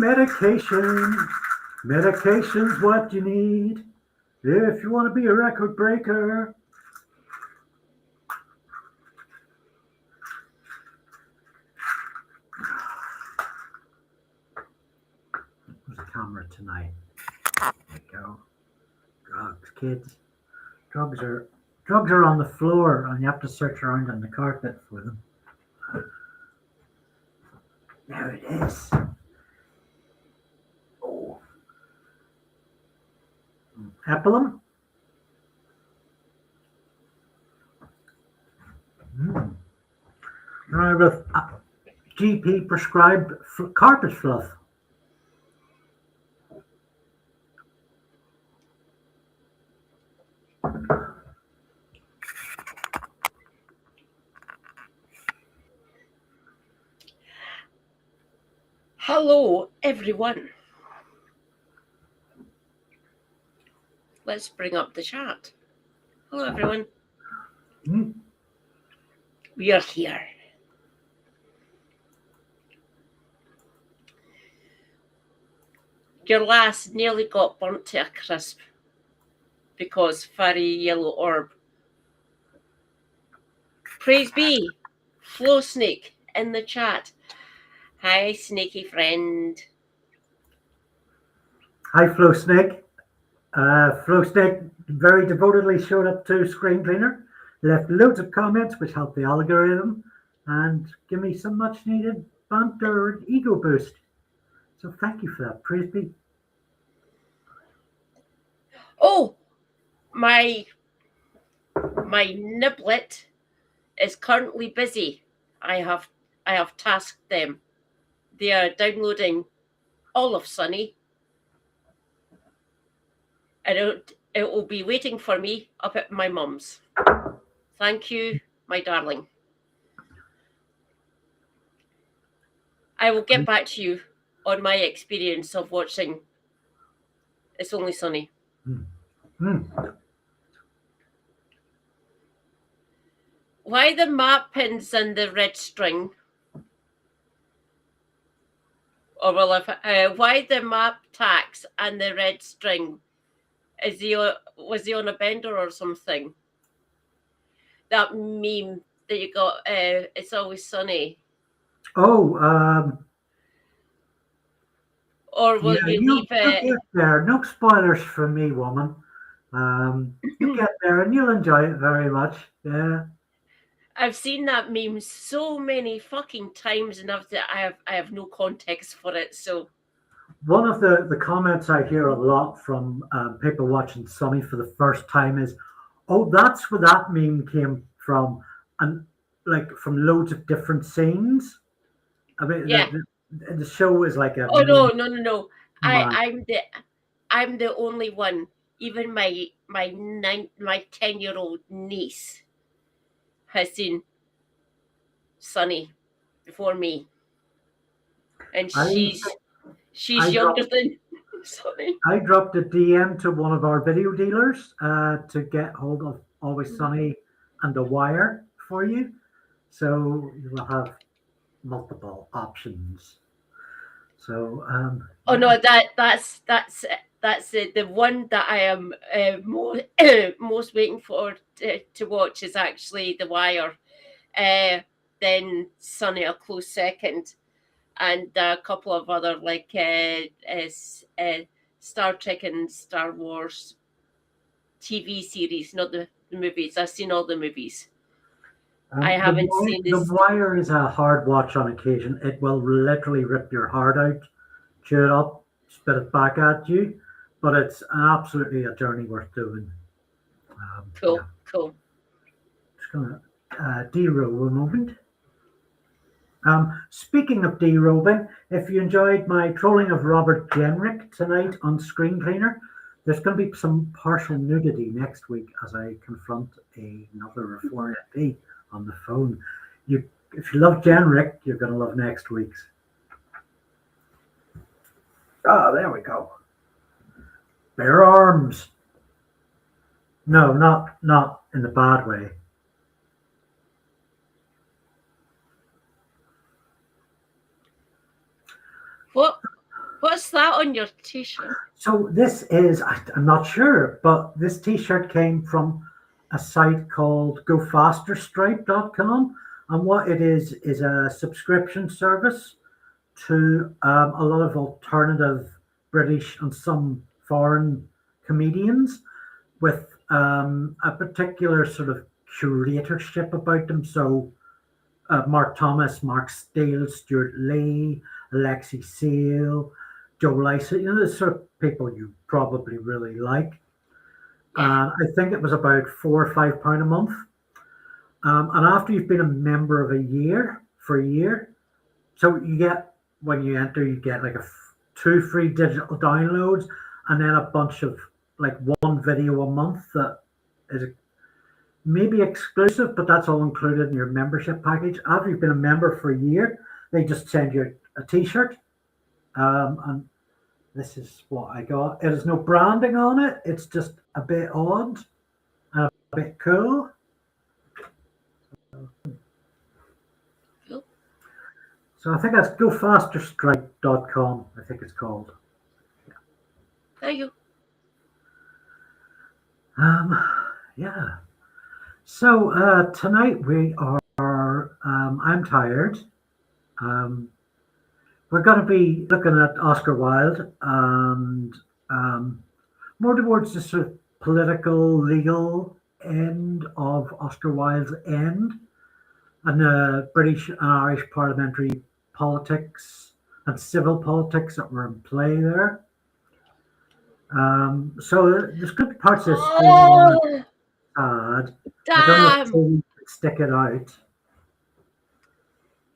medication. Medication's what you need if you want to be a record breaker. There's a camera tonight. There we go. Drugs, kids. Drugs are on the floor, and you have to search around on the carpet for them. There it is. Oh. Epilim. Right, with GP prescribed carpet fluff. Hello, everyone. Let's bring up the chat. Hello, everyone. We are here. Your lass nearly got burnt to a crisp because furry yellow orb. Praise be, Flow Snake in the chat. Hi, snaky friend. Hi, Flow Snake. Flow Snake very devotedly showed up to Screen Cleaner, left loads of comments which helped the algorithm and give me some much needed banter and ego boost. So thank you for that. Praise be. Oh, my niblet is currently busy. I have tasked them. They are downloading all of Sunny. And it will be waiting for me up at my mum's. Thank you, my darling. I will get back to you on my experience of watching It's Only Sunny. Why the map pins and the red string? Or why the map tacks and the red string? Was he on a bender or something? That meme that you got, It's Always Sunny. Oh, or will you leave it? Get there. No spoilers from me, woman. You get there and you'll enjoy it very much. Yeah. I've seen that meme so many fucking times, and I have no context for it. So one of the comments I hear a lot from people watching Sunny for the first time is, "Oh, that's where that meme came from," and like from loads of different scenes. I mean, yeah, the show is like a. Oh no! I'm the only one. Even my 10-year-old niece has seen Sunny before me, and she's younger than Sunny. I dropped a DM to one of our video dealers to get hold of Always Sunny and The Wire for you, so you will have multiple options. So oh no, that's the one that I am most waiting for to watch is actually The Wire. Then Sunny a close second, and a couple of other like Star Trek and Star Wars TV series, not the movies. I've seen all the movies. I haven't seen this. The Wire is a hard watch on occasion. It will literally rip your heart out, chew it up, spit it back at you, but it's absolutely a journey worth doing. Cool. Just going to derobe a moment. Speaking of derobing, if you enjoyed my trolling of Robert Jenrick tonight on Screen Cleaner, there's going to be some partial nudity next week as I confront another Reform MP on the phone. If you love Jenrick, you're going to love next week's. There we go. Bare arms. No, not in the bad way. What What's that on your t-shirt? So this is, I'm not sure, but this t-shirt came from a site called gofasterstripe.com. And what it is a subscription service to a lot of alternative British and some foreign comedians with a particular sort of curatorship about them. So Mark Thomas, Mark Steele, Stuart Lee, Alexi Seal, Joe Lycett, the sort of people you probably really like. I think it was about £4 or £5 a month. And after you've been a member of for a year, so you get, when you enter, you get like 2 free digital downloads and then a bunch of like 1 video a month that is maybe exclusive, but that's all included in your membership package. After you've been a member for a year, they just send you a t-shirt. And this is what I got. It has no branding on it. It's just a bit odd and a bit cool. So I think that's gofasterstripe.com, I think it's called. Yeah. There you go. Yeah. So tonight we are, I'm tired. We're going to be looking at Oscar Wilde and more towards the sort of political, legal end of Oscar Wilde's end and the British and Irish parliamentary politics and civil politics that were in play there. So there's good parts of this thing sad. I don't know if we could stick it out.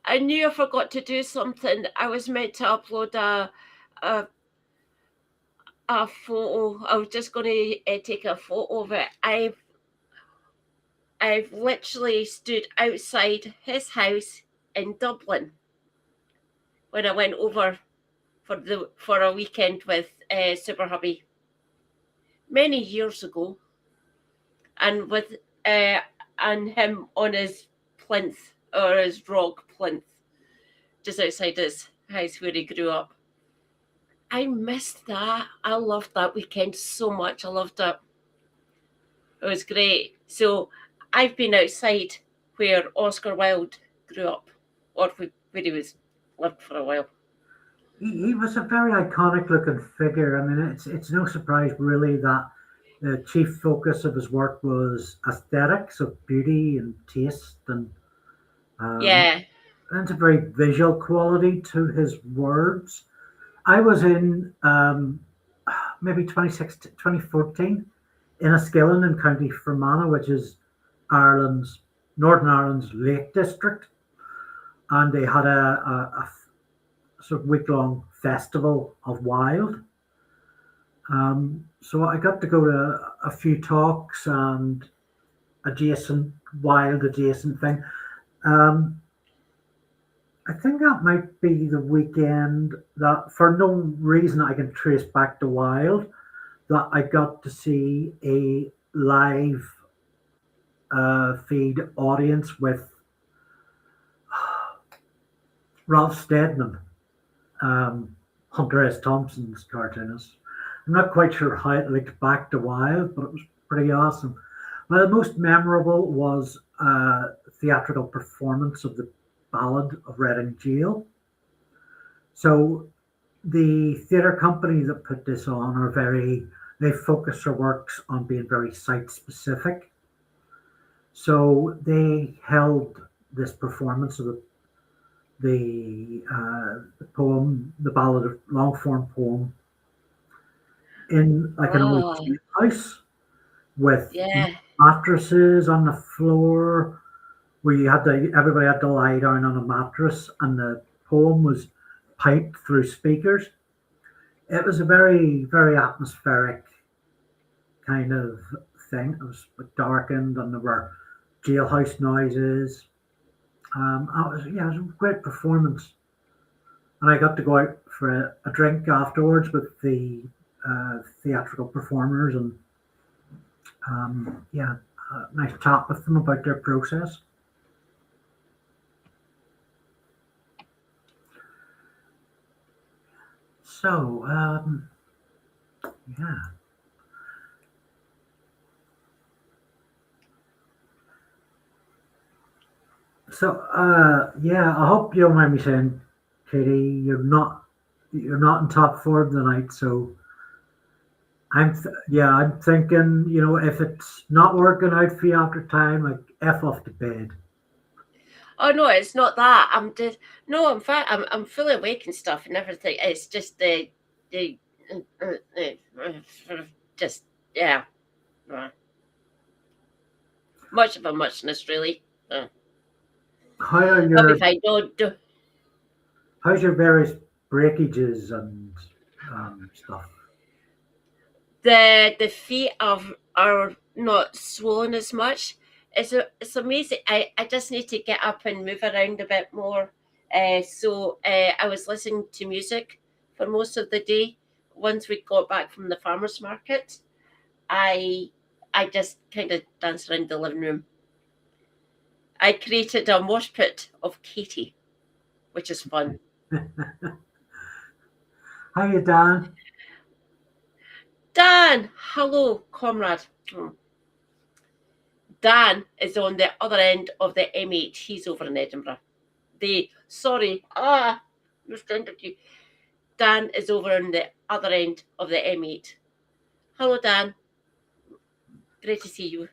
I knew I forgot to do something. I was meant to upload a photo. I was just going to take a photo of it. I've literally stood outside his house in Dublin when I went over for a weekend with Super Hubby many years ago, and with and him on his plinth or his rock plinth just outside his house where he grew up. I missed that. I loved that weekend so much. I loved it. It was great. So I've been outside where Oscar Wilde grew up, or where he lived for a while. He was a very iconic looking figure. I mean, it's no surprise really that the chief focus of his work was aesthetics of beauty and taste, and there's a very visual quality to his words. I was in maybe 2014 in Enniskillen in County Fermanagh, which is Northern Ireland's Lake District, and they had a sort of week-long festival of Wilde. So I got to go to a few talks and Wilde adjacent thing. I think that might be the weekend that, for no reason I can trace back to Wilde, that I got to see a live feed audience with Ralph Steadman, Hunter S. Thompson's cartoonist. I'm not quite sure how it linked back to Wilde, but it was pretty awesome. Well, the most memorable was a theatrical performance of the Ballad of Reading Gaol. So the theatre company that put this on they focus their works on being very site specific. So they held this performance of the poem, the ballad, long form poem, in like an old house with mattresses on the floor, where everybody had to lie down on a mattress, and the poem was piped through speakers. It was a very, very atmospheric kind of thing. It was darkened, and there were jailhouse noises. It was a great performance, and I got to go out for a drink afterwards with the theatrical performers, and a nice chat with them about their process. So, yeah. So, yeah, I hope you don't mind me saying, Katie, you're not in top form tonight. So, I'm thinking, if it's not working out for you after time, like f off to bed. Oh no, it's not that. In fact, I'm fully awake and stuff and everything. It's just the just yeah, much of a muchness really. How are But your if I don't do how's your various breakages and stuff? the feet are not swollen as much. It's amazing. I just need to get up and move around a bit more. So I was listening to music for most of the day. Once we got back from the farmers market, I just kind of danced around the living room. I created a mosh pit of Katie, which is fun. How you, Dan? Dan, hello, comrade. Dan is on the other end of the M8. He's over in Edinburgh. Misunderstood you. Dan is over on the other end of the M8. Hello, Dan. Great to see you.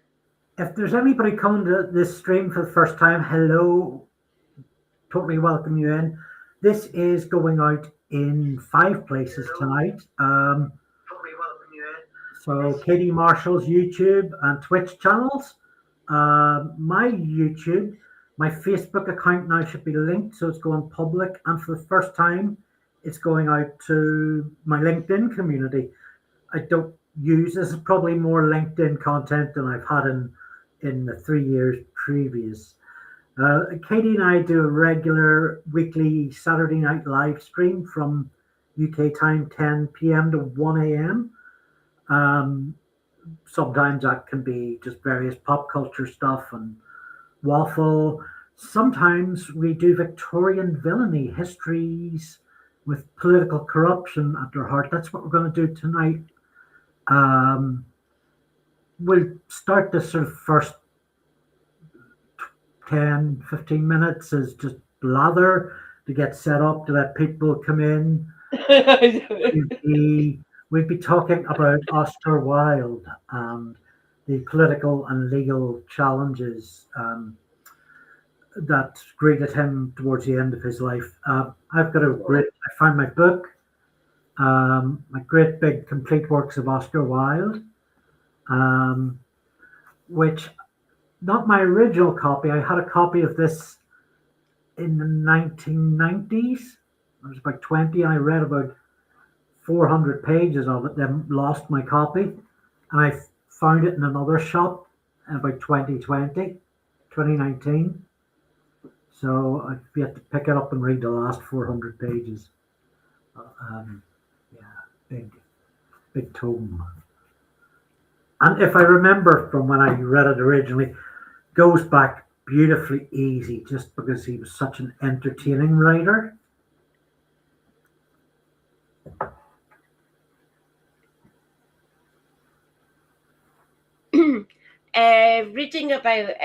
If there's anybody coming to this stream for the first time, hello. Totally welcome you in. This is going out in 5 places tonight. So Katie Marshall's YouTube and Twitch channels. My YouTube, my Facebook account now should be linked, so it's going public. And for the first time, it's going out to my LinkedIn community. I don't use this is probably more LinkedIn content than I've had in the 3 years previous. Katie and I do a regular weekly Saturday night live stream from UK time 10 p.m. to 1 a.m. Sometimes that can be just various pop culture stuff and waffle. Sometimes we do Victorian villainy, histories with political corruption at their heart. That's what we're going to do tonight. We'll start this sort of first 10, 15 minutes is just blather to get set up, to let people come in. We'd be talking about Oscar Wilde and the political and legal challenges that greeted him towards the end of his life. I found my book, my great big complete works of Oscar Wilde, which, not my original copy. I had a copy of this in the 1990s. I was about 20 and I read about 400 pages of it, then lost my copy. And I found it in another shop in about 2019. So I've yet to pick it up and read the last 400 pages. Big tome. And if I remember from when I read it originally, goes back beautifully easy just because he was such an entertaining writer. Reading about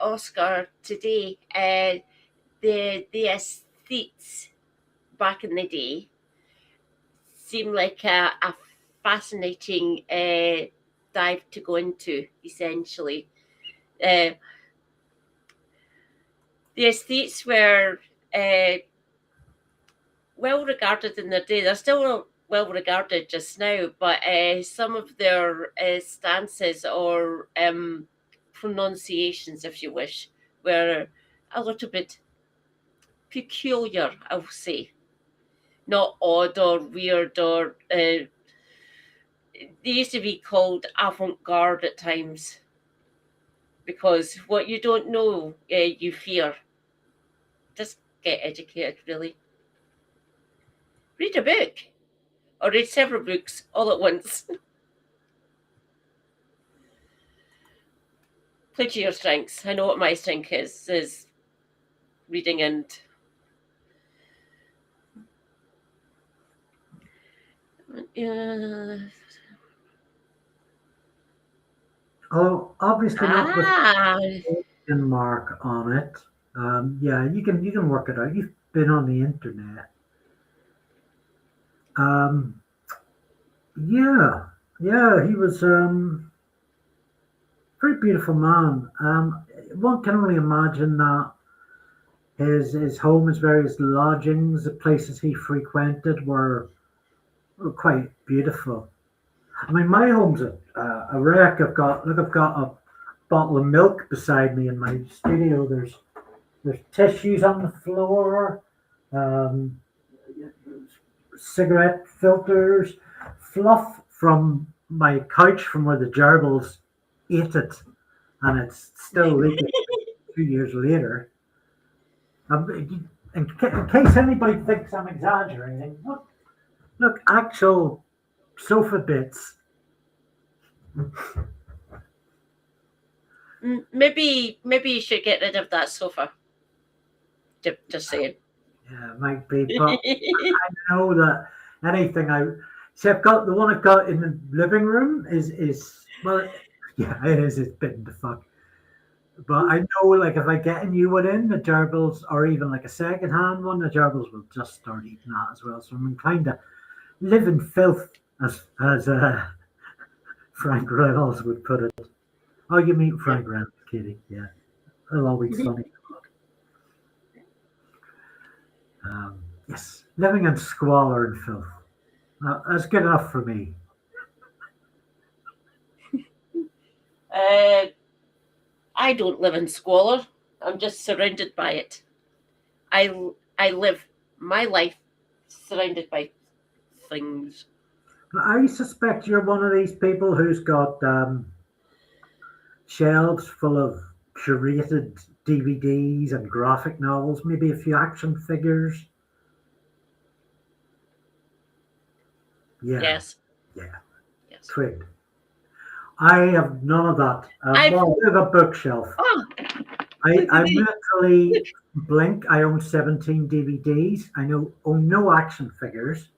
Oscar today, the aesthetes back in the day seem like a fascinating dive to go into, essentially. The aesthetes were well regarded in their day. They're still well regarded just now, but some of their stances or pronunciations, if you wish, were a little bit peculiar, I will say. Not odd or weird or they used to be called avant-garde at times, because what you don't know, you fear. Just get educated, really. Read a book, or read several books all at once. Play to your strengths. I know what my strength is reading and Oh, obviously not with Ah, a mark on it. Yeah, you can work it out. You've been on the internet. Um, yeah, yeah, he was very beautiful man. One can only imagine that his home, his various lodgings, the places he frequented were quite beautiful. I mean, my home's a wreck. I've got a bottle of milk beside me in my studio. There's tissues on the floor, um, cigarette filters, fluff from my couch from where the gerbils ate it, and it's still leaking 2 years later. In case anybody thinks I'm exaggerating, look, actual sofa bits. maybe you should get rid of that sofa. Just saying. Yeah, it might be, but I know that anything I see, I've got the one I've got in the living room is well, yeah, it is. It's bitten the fuck. But I know, like, if I get a new one in, the gerbils, or even like a second hand one, the gerbils will just start eating that as well. So I'm inclined to live in filth, as Frank Reynolds would put it. Oh, you mean Frank Reynolds, Kitty? Yeah, it'll always be funny. Yes, living in squalor and filth. That's good enough for me. I don't live in squalor. I'm just surrounded by it. I live my life surrounded by things. I suspect you're one of these people who's got shelves full of curated DVDs and graphic novels, maybe a few action figures. Yeah, Yes. yeah, Yes. twigged. I have none of that. Well, I have a bookshelf. Oh. I literally blink. I own 17 DVDs. I own no action figures.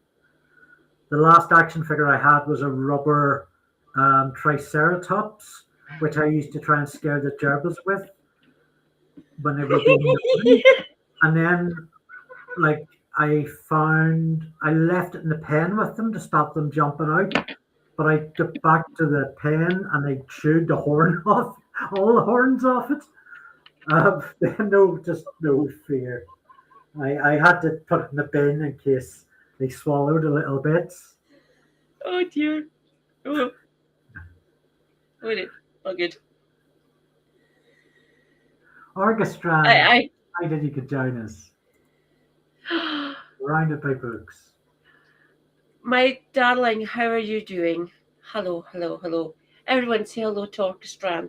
The last action figure I had was a rubber Triceratops, which I used to try and scare the gerbils with when they were being naughty. And then, like, I left it in the pen with them to stop them jumping out. But I got back to the pen and I chewed the horn off, all the horns off it. Just no fear. I had to put it in the bin in case they swallowed a little bit. Oh dear. Oh. Oh, good. Orchestra, I did you could join us. Surrounded by books. My darling, how are you doing? Hello, hello, hello. Everyone say hello to Orchestra.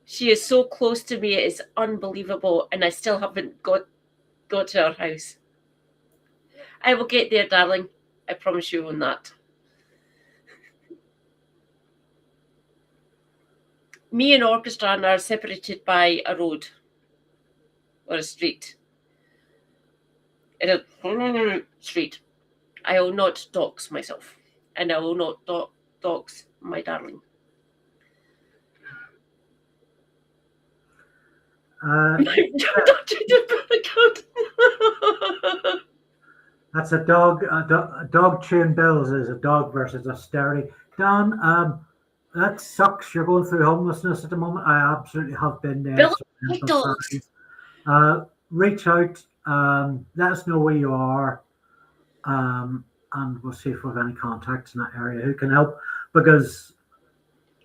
She is so close to me, it is unbelievable, and I still haven't got to her house. I will get there, darling. I promise you on that. Me and Orchestra are separated by a road or a street. In a street. I will not dox myself, and I will not dox my darling. That's a dog. A dog chewing bills is a dog versus austerity. Dan, that sucks. You're going through homelessness at the moment. I absolutely have been there. Reach out. Let us know where you are. And we'll see if we have any contacts in that area who can help, because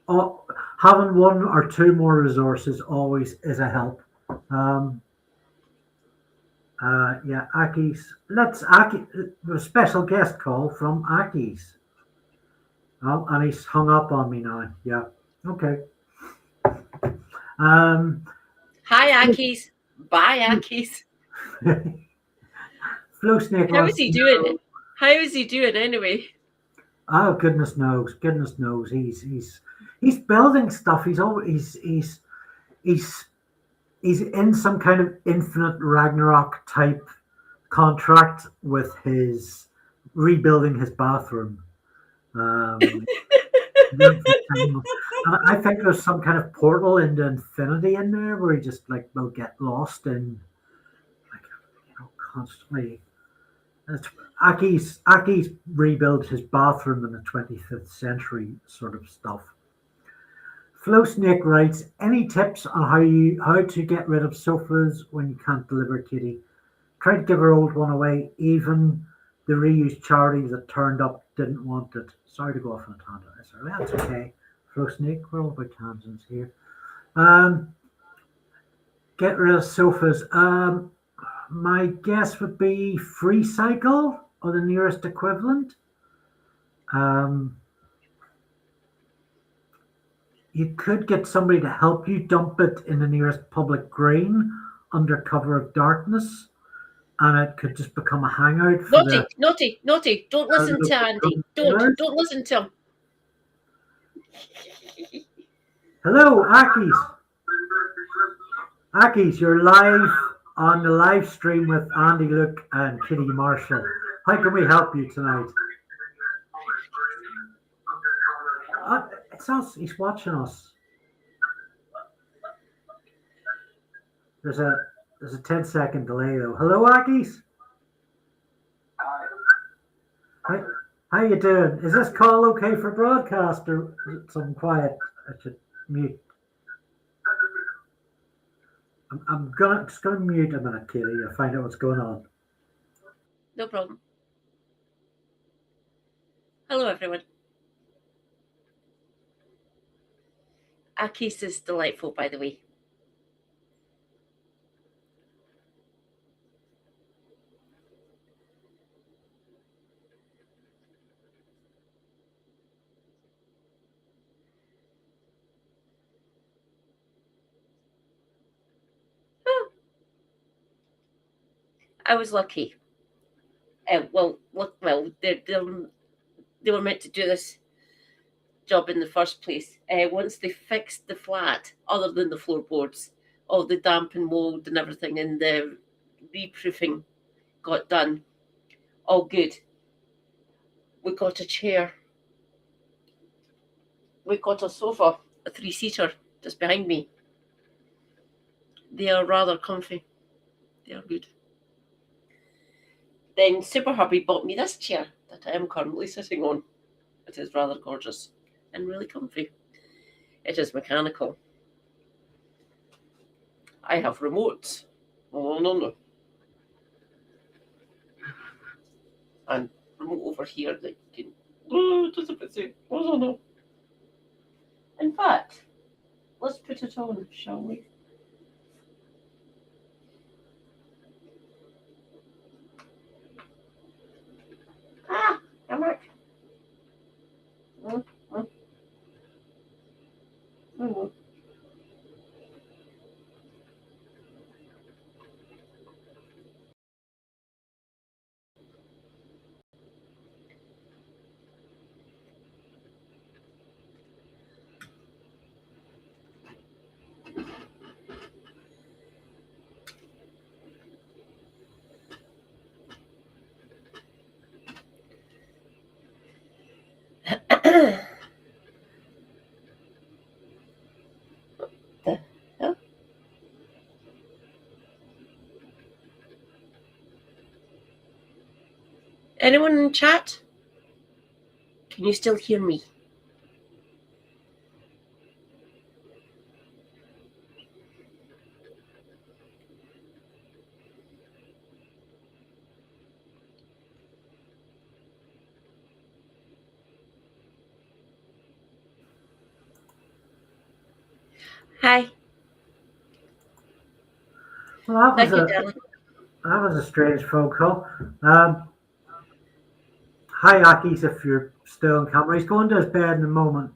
having one or two more resources always is a help. Aki's. A special guest call from Aki's. Oh, and he's hung up on me now. Yeah. Okay. Hi, Aki's. Bye, Aki's. Flow Snake. How is he doing? How is he doing anyway? Oh, goodness knows. Goodness knows. He's building stuff. He's in some kind of infinite Ragnarok type contract with his rebuilding his bathroom. And I think there's some kind of portal into infinity in there where he just like will get lost in, like, constantly. Aki's rebuilt his bathroom in the 25th century sort of stuff. Flow Snake writes, any tips on how to get rid of sofas when you can't deliver kitty? Try to give her old one away. Even the reused charity that turned up didn't want it. Sorry to go off on a tangent. That's okay. Flow Snake, we're all about tangents here. Get rid of sofas. My guess would be Free Cycle or the nearest equivalent. You could get somebody to help you dump it in the nearest public green under cover of darkness, and it could just become a hangout. Naughty! Don't listen to Andy. Don't listen to him. Hello, Akis, you're live on the live stream with Andy, Luke, and Kitty Marshall. How can we help you tonight? It's us. He's watching us. There's a 10-second delay though. Hello, Akis. Hi. How you doing? Is this call okay for broadcast or is it something quiet? I should mute. I'm just gonna mute a minute, Kitty. I'll find out what's going on. No problem. Hello, everyone. Akis is delightful, by the way. I was lucky. They were meant to do this job in the first place. Once they fixed the flat, other than the floorboards, all the damp and mold and everything, and the reproofing got done. All good. We got a chair. We got a sofa, a 3-seater, just behind me. They are rather comfy. They are good. Then Super Hubby bought me this chair that I am currently sitting on. It is rather gorgeous and really comfy. It is mechanical. I have remotes. Oh, no. And remote over here that you can... Oh, just a bit safe. Oh, no. In fact, let's put it on, shall we? Come back. Anyone in chat? Can you still hear me? Hi. Well, that was a strange phone call. Hi, Akis, if you're still on camera. He's going to his bed in a moment.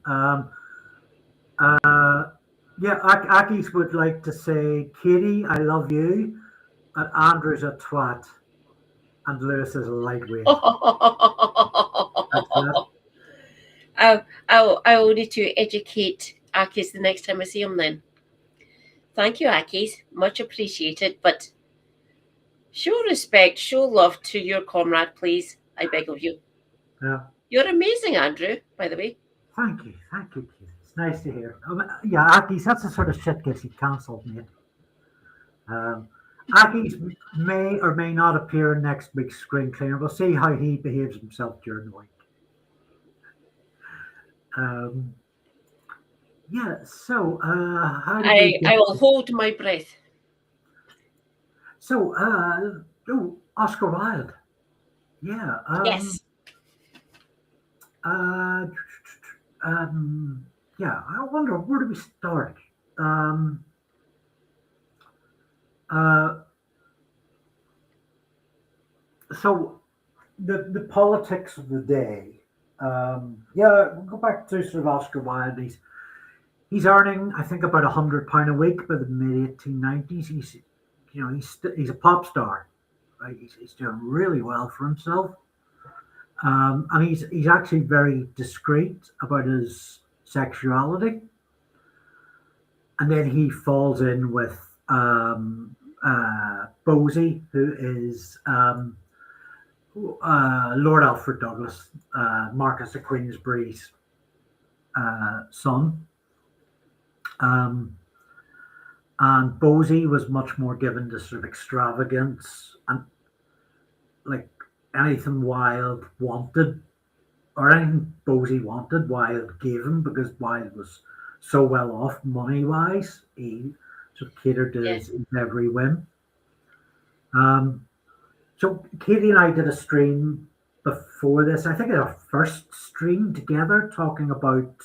Akis would like to say, Katie, I love you, and Andrew's a twat, and Lewis is a lightweight. I'll need to educate Akis the next time I see him then. Thank you, Akis. Much appreciated, but show respect, show love to your comrade, please. I beg of you. Yeah. You're amazing, Andrew, by the way. Thank you, Keith. It's nice to hear. Yeah, Aki's, that's the sort of shit gets you cancelled, mate. Aki's may or may not appear in next week's screen cleaner. We'll see how he behaves himself during the week. Yeah, so how did we I will hold my breath. So, Oscar Wilde. Yeah. Yes. Yeah, I wonder, where do we start? So the politics of the day. Yeah, we'll go back to sort of Oscar Wilde. He's earning, I think, about £100 a week by the mid 1890s. He's a pop star, right? He's doing really well for himself, and he's actually very discreet about his sexuality. And then he falls in with Bosie, who is Lord Alfred Douglas, Marquess of Queensberry's son. And Bosie was much more given to sort of extravagance and like anything Wilde wanted or anything Bosie wanted, Wilde gave him because Wilde was so well off money wise. He sort of catered to his every whim. So Katie and I did a stream before this. I think our first stream together talking about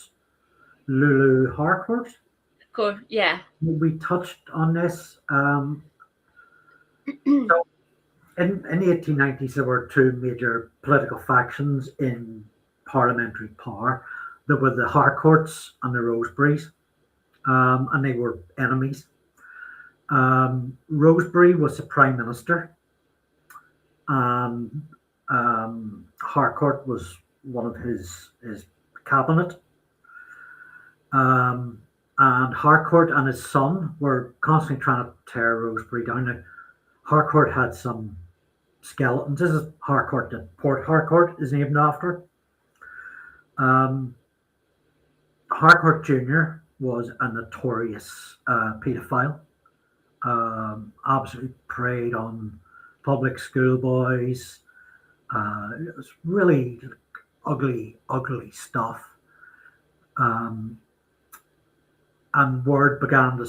Lulu Harcourt. Yeah. We touched on this. So in the 1890s, there were two major political factions in parliamentary power. There were the Harcourts and the Roseberys, and they were enemies. Rosebery was the prime minister, and Harcourt was one of his cabinet. And Harcourt and his son were constantly trying to tear Rosebery down. Now, Harcourt had some skeletons. This is Harcourt that Port Harcourt is named after. Harcourt Jr. was a notorious paedophile. Absolutely preyed on public schoolboys. It was really ugly stuff. And word began to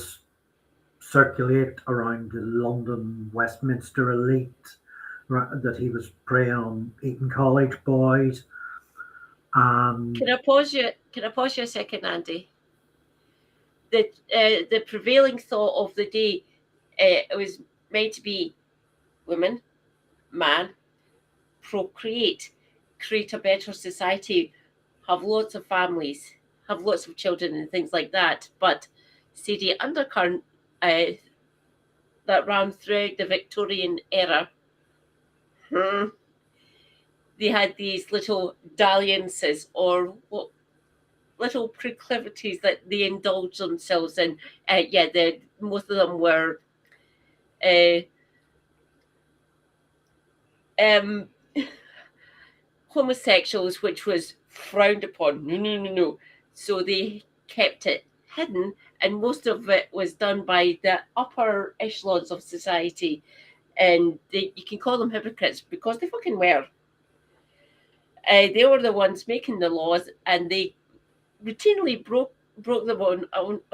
circulate around the London Westminster elite that he was preying on Eton College boys. Can I pause you a second, Andy? The prevailing thought of the day, it was meant to be woman, man, procreate, create a better society, have lots of families, have lots of children and things like that. But seedy undercurrent that ran throughout the Victorian era, they had these little dalliances or little proclivities that they indulged themselves in. Most of them were homosexuals, which was frowned upon. No. So they kept it hidden, and most of it was done by the upper echelons of society. And you can call them hypocrites because they fucking were. They were the ones making the laws, and they routinely broke them on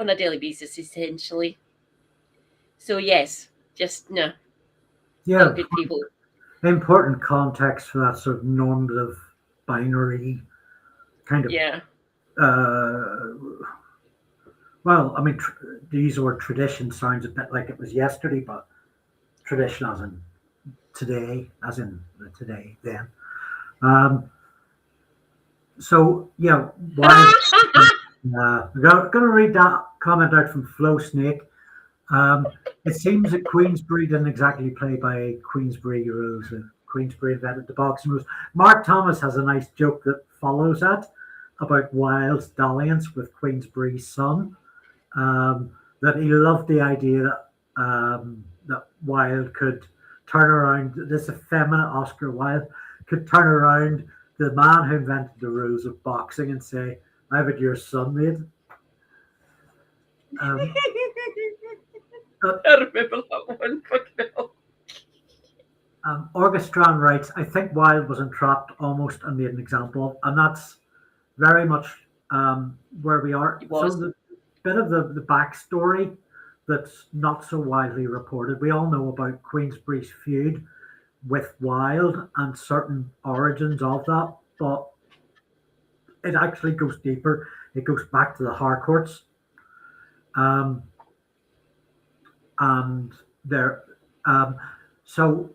a daily basis, essentially. So yes, just no. Yeah, good people. Important context for that sort of normative binary kind of. Yeah. Well, I mean, the use of the word tradition sounds a bit like it was yesterday, but tradition as in today, then. So, yeah, I'm going to read that comment out from Flo Snake. It seems that Queensberry didn't exactly play by Queensberry rules. Queensberry invented the boxing rules. Mark Thomas has a nice joke that follows that about Wilde's dalliance with Queensberry's son. That he loved the idea that Wilde could turn around this effeminate Oscar Wilde could turn around the man who invented the rules of boxing and say, "I've had your son, mate." Um, uh, I remember that one. Fucking hell. Orchestran writes, "I think Wilde was entrapped almost and made an example of," and that's very much where we are. He So was. the bit of the backstory that's not so widely reported. We all know about Queensberry's feud with Wilde and certain origins of that, but it actually goes deeper. It goes back to the Harcourts, um, and there. Um, so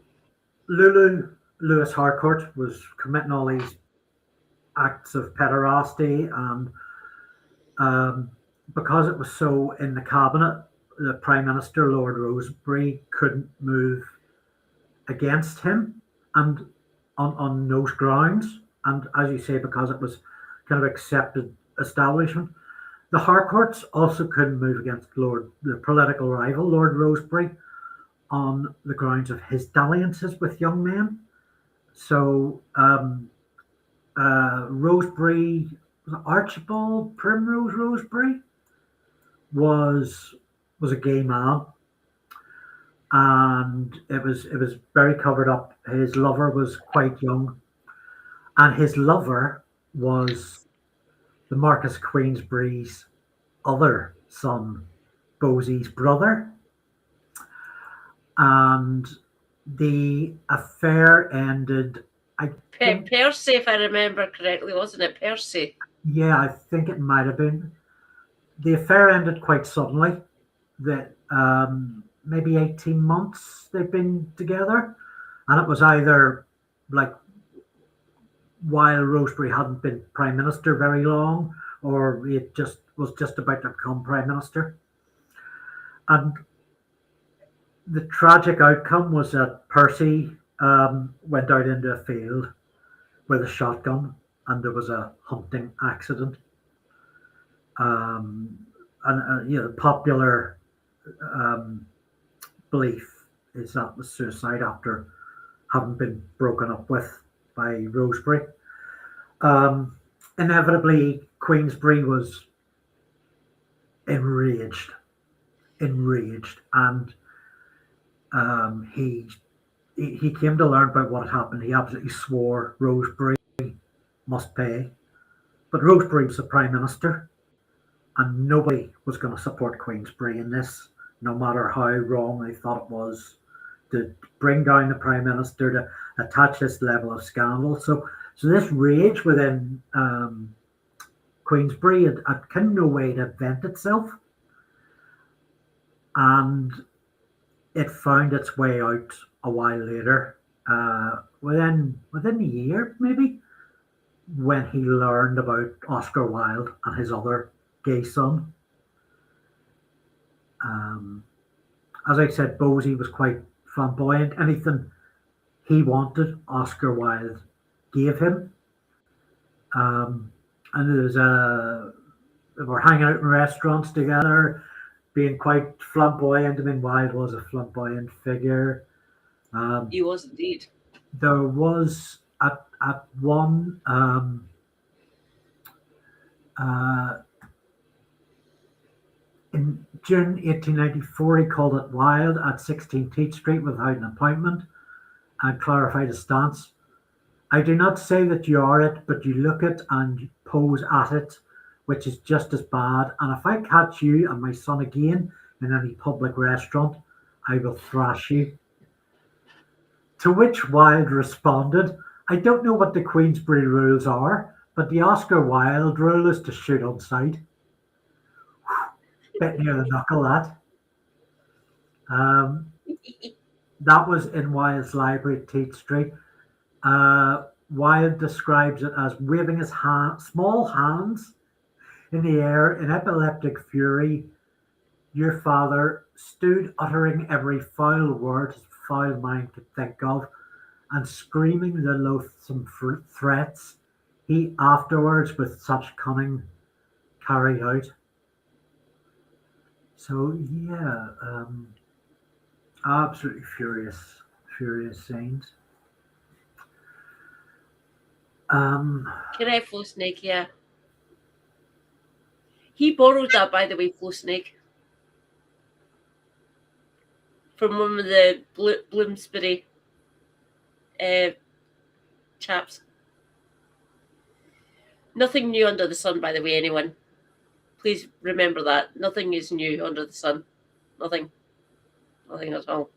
Lewis Harcourt was committing all these acts of pederasty, and because it was so in the cabinet, the Prime Minister, Lord Rosebery, couldn't move against him, and on those grounds, and as you say, because it was kind of accepted establishment. The Harcourts also couldn't move against the political rival, Lord Rosebery, on the grounds of his dalliances with young men. So Rosebery, Archibald Primrose Rosebery, was a gay man, and it was very covered up. His lover was quite young, and his lover was the Marquis of Queensberry's other son, Bosey's brother, and the affair ended. I think, Percy, if I remember correctly, wasn't it? Percy. yeah, I think it might have been. The affair ended quite suddenly. That maybe 18 months they've been together, and it was either like while Rosebery hadn't been prime minister very long, or it just was just about to become prime minister. And the tragic outcome was that Percy went out into a field with a shotgun, and there was a hunting accident. And the popular belief is that was suicide after having been broken up with by Rosebery. Inevitably, Queensberry was enraged, and he came to learn about what had happened. He absolutely swore Rosebery must pay, but Rosebery was the prime minister, and nobody was going to support Queensberry in this, no matter how wrong they thought it was to bring down the prime minister, to attach this level of scandal. So this rage within Queensberry had kind of no way to vent itself, and it found its way out a while later, within a year maybe, when he learned about Oscar Wilde and his other gay son. As I said, Bosey was quite flamboyant. Anything he wanted, Oscar Wilde gave him. And they were hanging out in restaurants together, being quite flamboyant. I mean, Wilde was a flamboyant figure. He was indeed. There was at one in June 1894, he called it Wilde at 16 Teach Street without an appointment, and clarified his stance. "I do not say that you are it, but you look it and pose at it, which is just as bad. And if I catch you and my son again in any public restaurant, I will thrash you." To which Wilde responded, "I don't know what the Queensberry rules are, but the Oscar Wilde rule is to shoot on sight." Bit near the knuckle, that. That was in Wilde's library at Tate Street. Wilde describes it as waving his small hands in the air in epileptic fury. Your father stood uttering every foul word his foul mind could think of, and screaming the loathsome threats he afterwards with such cunning carried out. So yeah, absolutely furious scenes. Correct, Flow Snake, yeah. He borrowed that, by the way, Flow Snake, from one of the Bloomsbury chaps. Nothing new under the sun, by the way, anyone. Please remember that. Nothing is new under the sun. Nothing. Nothing at all.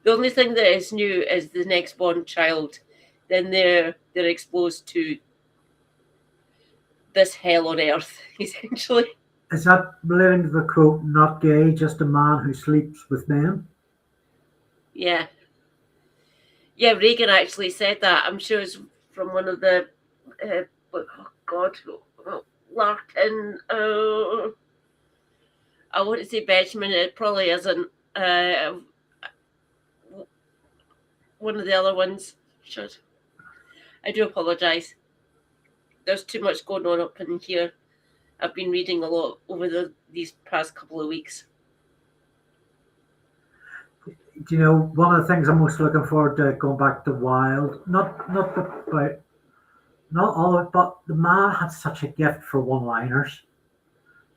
The only thing that is new is the next born child. Then they're exposed to this hell on earth, essentially. Is that relating to the quote, not gay, just a man who sleeps with men? Yeah. Yeah, Reagan actually said that. I'm sure it's from one of the, Larkin. I want to say Benjamin. It probably isn't. One of the other ones. Should. I do apologise. There's too much going on up in here. I've been reading a lot over these past couple of weeks. Do you know, one of the things I'm most looking forward to going back to Wilde, not all of it, but the man had such a gift for one-liners.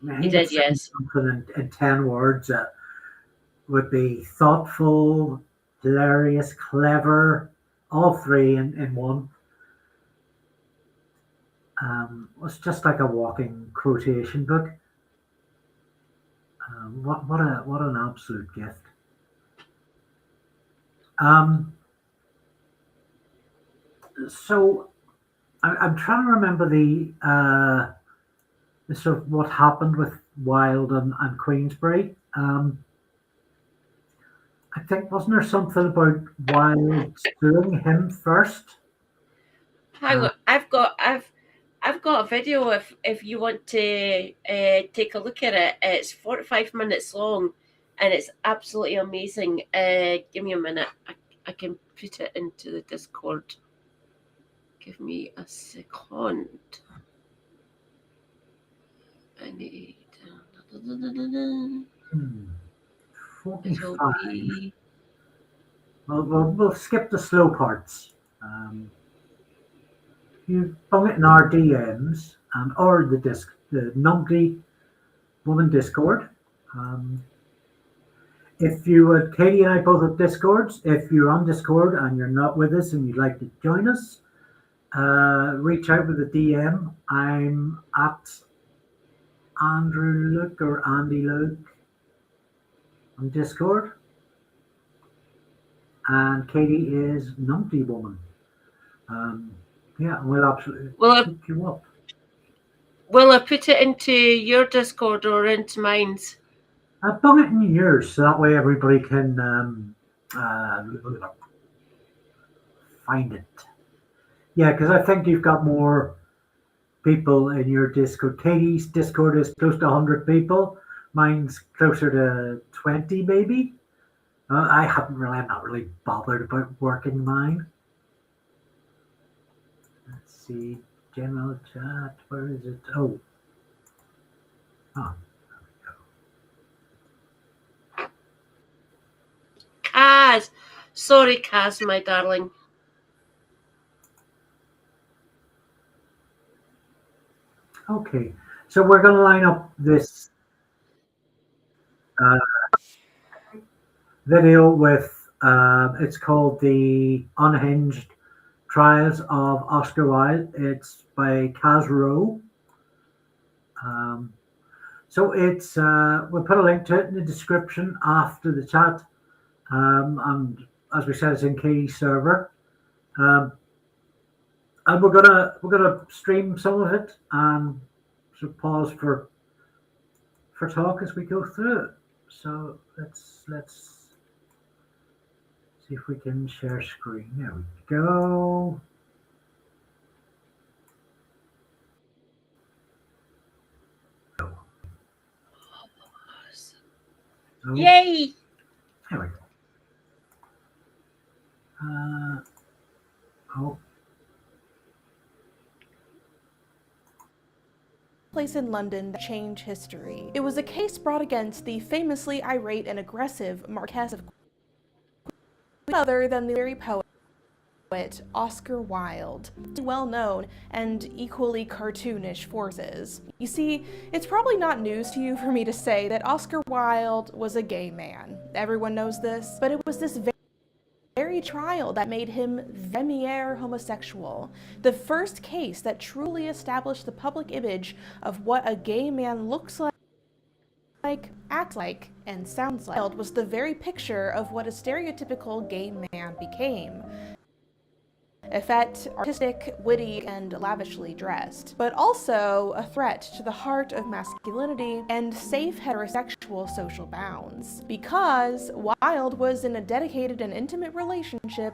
I mean, He did, could say yes. something in 10 words that would be thoughtful, hilarious, clever, all three in one. It was just like a walking quotation book. What an absolute gift. So I'm trying to remember the sort of what happened with Wilde and Queensberry. I think, wasn't there something about Wilde suing him first? Hang on, I've got a video if you want to take a look at it. It's 45 minutes long, and it's absolutely amazing. Give me a minute. I can put it into the Discord. Give me a second. I need. 45. We'll skip the slow parts. You bung it in our DMs or the Numpty Woman Discord. If you would, Katie and I both have Discords. If you're on Discord and you're not with us and you'd like to join us, reach out with a DM. I'm at Andrew Luke or Andy Luke on Discord. And Katie is Numpty Woman. Yeah, we'll absolutely pick you up. Will I put it into your Discord or into mine's? I've done it in yours, so that way everybody can find it. Yeah, because I think you've got more people in your Discord. Katie's Discord is close to 100 people. Mine's closer to 20, maybe. I'm not really bothered about working mine. Let's see, general chat. Where is it? Oh, there we go. Kaz, sorry, Kaz, my darling. Okay, so we're going to line up this video with, it's called The Unhinged Trials of Oscar Wilde. It's by Kaz Rowe. So it's, we'll put a link to it in the description after the chat. And as we said, it's in Katie's server. And we're gonna stream some of it and so pause for talk as we go through it. So let's see if we can share screen. There we go. Oh, yay! There we go. Place in London that changed history. It was a case brought against the famously irate and aggressive Marquess of Queen, other than the very poet poet Oscar Wilde, well-known and equally cartoonish forces. You see, it's probably not news to you for me to say that Oscar Wilde was a gay man. Everyone knows this, but it was this very trial that made him the premier homosexual, the first case that truly established the public image of what a gay man looks like, acts like, and sounds like. Wilde was the very picture of what a stereotypical gay man became. Effete, artistic, witty, and lavishly dressed, but also a threat to the heart of masculinity and safe heterosexual social bounds, because Wilde was in a dedicated and intimate relationship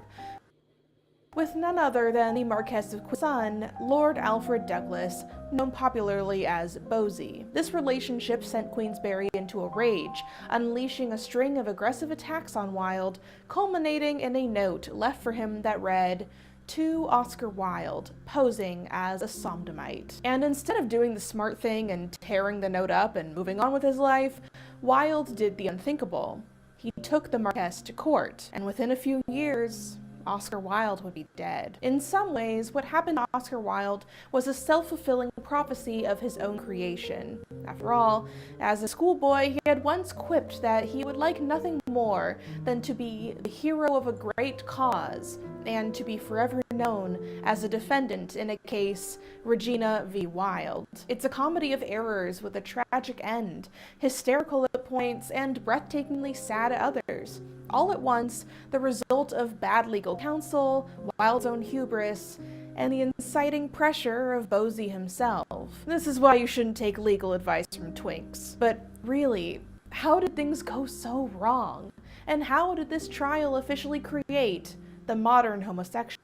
with none other than the Marquess of Queen's son, Lord Alfred Douglas, known popularly as Bosie. This relationship sent Queensberry into a rage, unleashing a string of aggressive attacks on Wilde, culminating in a note left for him that read, "To Oscar Wilde, posing as a sodomite." And instead of doing the smart thing and tearing the note up and moving on with his life, Wilde did the unthinkable. He took the Marquess to court, and within a few years, Oscar Wilde would be dead. In some ways, what happened to Oscar Wilde was a self-fulfilling prophecy of his own creation. After all, as a schoolboy, he had once quipped that he would like nothing more than to be the hero of a great cause, and to be forever known as a defendant in a case, Regina v. Wilde. It's a comedy of errors with a tragic end, hysterical at points, and breathtakingly sad at others. All at once, the result of bad legal counsel, Wilde's own hubris, and the inciting pressure of Bosie himself. This is why you shouldn't take legal advice from twinks. But really, how did things go so wrong? And how did this trial officially create the modern homosexual?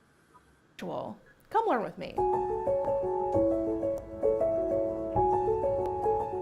Come learn with me.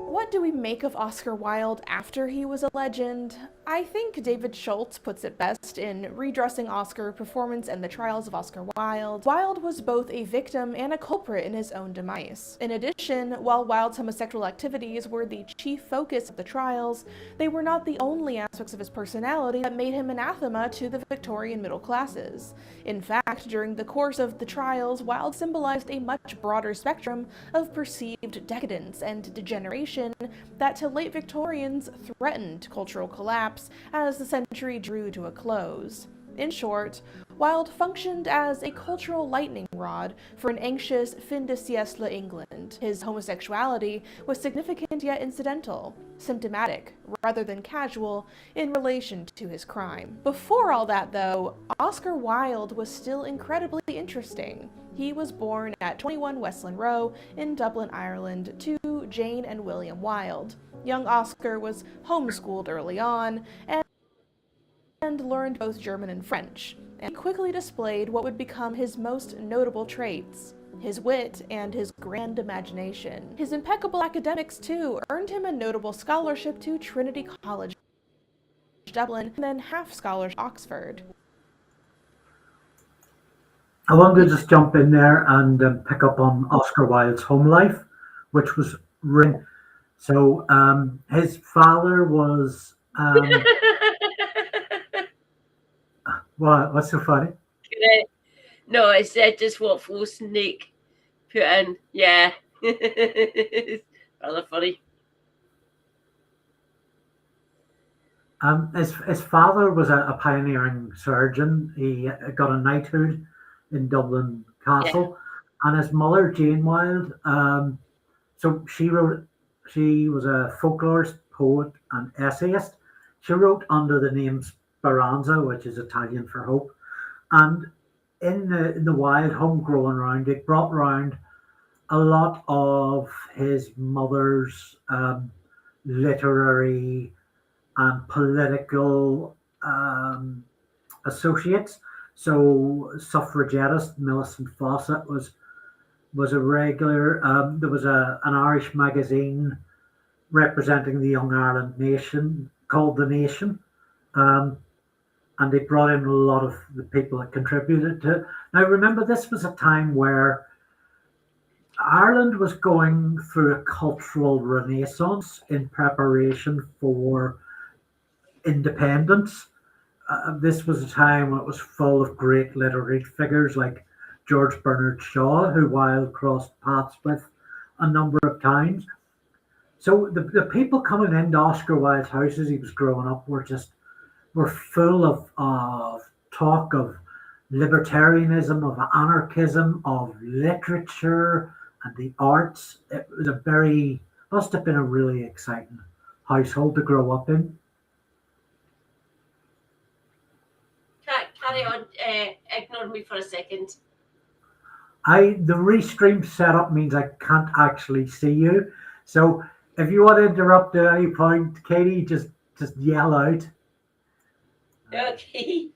What do we make of Oscar Wilde after he was a legend? I think David Schultz puts it best in Redressing Oscar: Performance and the Trials of Oscar Wilde. Wilde was both a victim and a culprit in his own demise. In addition, while Wilde's homosexual activities were the chief focus of the trials, they were not the only aspects of his personality that made him anathema to the Victorian middle classes. In fact, during the course of the trials, Wilde symbolized a much broader spectrum of perceived decadence and degeneration that to late Victorians threatened cultural collapse as the century drew to a close. In short, Wilde functioned as a cultural lightning rod for an anxious fin de siècle England. His homosexuality was significant yet incidental, symptomatic rather than casual in relation to his crime. Before all that, though, Oscar Wilde was still incredibly interesting. He was born at 21 Westland Row in Dublin, Ireland, to Jane and William Wilde. Young Oscar was homeschooled early on and learned both German and French, and he quickly displayed what would become his most notable traits: his wit and his grand imagination. His impeccable academics, too, earned him a notable scholarship to Trinity College, Dublin, and then half scholarship at Oxford. I want to just jump in there and pick up on Oscar Wilde's home life, which was written. So his father was... What's so funny? No, I said just what Flo Snake put in. Yeah. Rather funny. His father was a pioneering surgeon. He got a knighthood in Dublin Castle, and his mother, Jane Wilde, so she was a folklorist, poet, and essayist. She wrote under the name Speranza, which is Italian for hope. And in the Wilde home growing around, it brought round a lot of his mother's literary and political associates. So suffragettist Millicent Fawcett was a regular. There was an Irish magazine representing the Young Ireland nation called The Nation, and they brought in a lot of the people that contributed to it. Now remember, this was a time where Ireland was going through a cultural renaissance in preparation for independence. this was a time when it was full of great literary figures like George Bernard Shaw, who Wilde crossed paths with a number of times. So the people coming into Oscar Wilde's house as he was growing up were full of talk of libertarianism, of anarchism, of literature and the arts. It was must have been a really exciting household to grow up in. Carry on, ignore me for a second. The restream setup means I can't actually see you. So if you want to interrupt at any point, Katie, just yell out. Okay.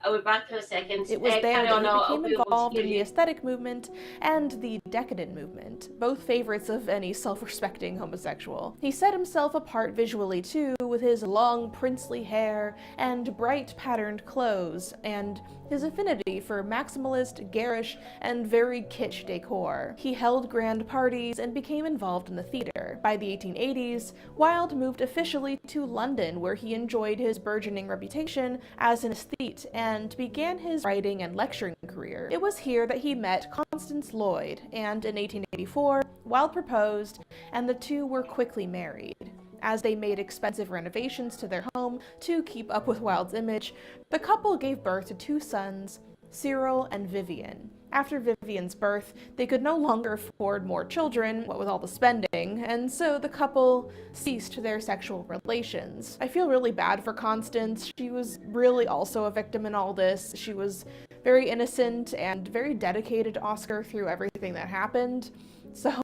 I'll be back in a second. It was there that he became involved in the you. aesthetic movement and the decadent movement, both favorites of any self-respecting homosexual. He set himself apart visually too, with his long princely hair and bright patterned clothes, and his affinity for maximalist, garish, and very kitsch decor. He held grand parties and became involved in the theatre. By the 1880s, Wilde moved officially to London, where he enjoyed his burgeoning reputation as an aesthete and began his writing and lecturing career. It was here that he met Constance Lloyd, and in 1884, Wilde proposed, and the two were quickly married. As they made expensive renovations to their home to keep up with Wilde's image, the couple gave birth to 2 sons, Cyril and Vivian. After Vivian's birth, they could no longer afford more children, what with all the spending, and so the couple ceased their sexual relations. I feel really bad for Constance. She was really also a victim in all this. She was very innocent and very dedicated to Oscar through everything that happened. So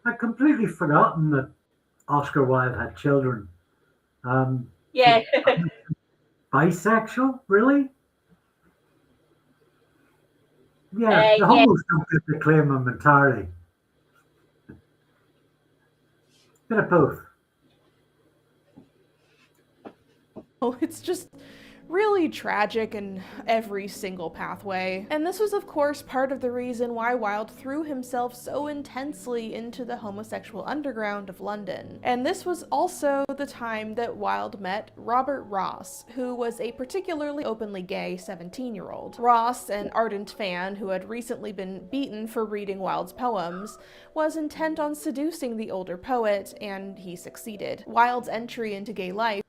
I'd completely forgotten that Oscar Wilde had children. Yeah. Bisexual, really? Yeah, the homos don't get to claim them entirely. Bit of both. oh, it's just really tragic in every single pathway. And this was, of course, part of the reason why Wilde threw himself so intensely into the homosexual underground of London. And this was also the time that Wilde met Robert Ross, who was a particularly openly gay 17-year-old. Ross, an ardent fan who had recently been beaten for reading Wilde's poems, was intent on seducing the older poet, and he succeeded. Wilde's entry into gay life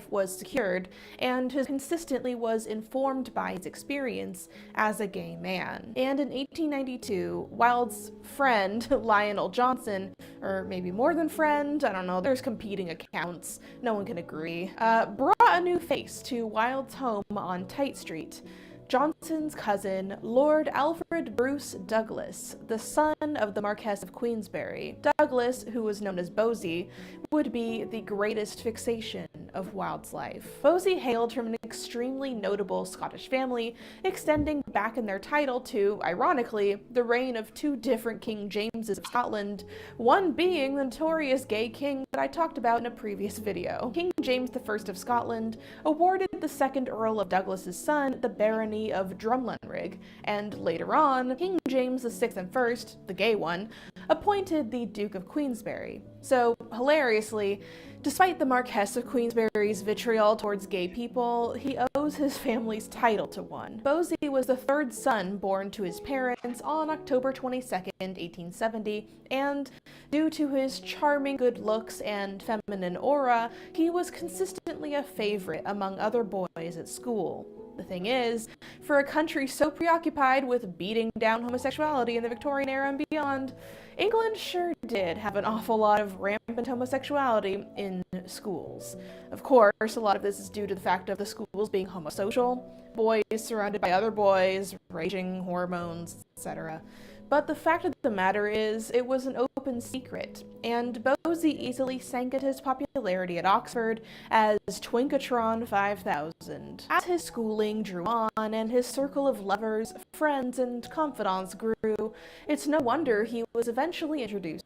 was secured, and consistently was informed by his experience as a gay man. And in 1892, Wilde's friend, Lionel Johnson, or maybe more than friend, I don't know, there's competing accounts, no one can agree, brought a new face to Wilde's home on Tite Street. Johnson's cousin, Lord Alfred Bruce Douglas, the son of the Marquess of Queensberry. Douglas, who was known as Bosie, would be the greatest fixation of Wilde's life. Bosie hailed from an extremely notable Scottish family, extending back in their title to, ironically, the reign of 2 different King Jameses of Scotland, one being the notorious gay king that I talked about in a previous video. King James I of Scotland awarded the 2nd Earl of Douglas's son the barony of Drumlanrig, and later on, King James VI and First, the gay one, appointed the Duke of Queensberry. So, hilariously, despite the Marquess of Queensberry's vitriol towards gay people, he owes his family's title to one. Bosie was the 3rd son born to his parents on October 22nd, 1870, and due to his charming good looks and feminine aura, he was consistently a favorite among other boys at school. The thing is, for a country so preoccupied with beating down homosexuality in the Victorian era and beyond, England sure did have an awful lot of rampant homosexuality in schools. Of course, a lot of this is due to the fact of the schools being homosocial, boys surrounded by other boys, raging hormones, etc. But the fact of the matter is, it was an open secret, and Bosie easily sank at his popularity at Oxford as Twinkatron 5000. As his schooling drew on and his circle of lovers, friends, and confidants grew, it's no wonder he was eventually introduced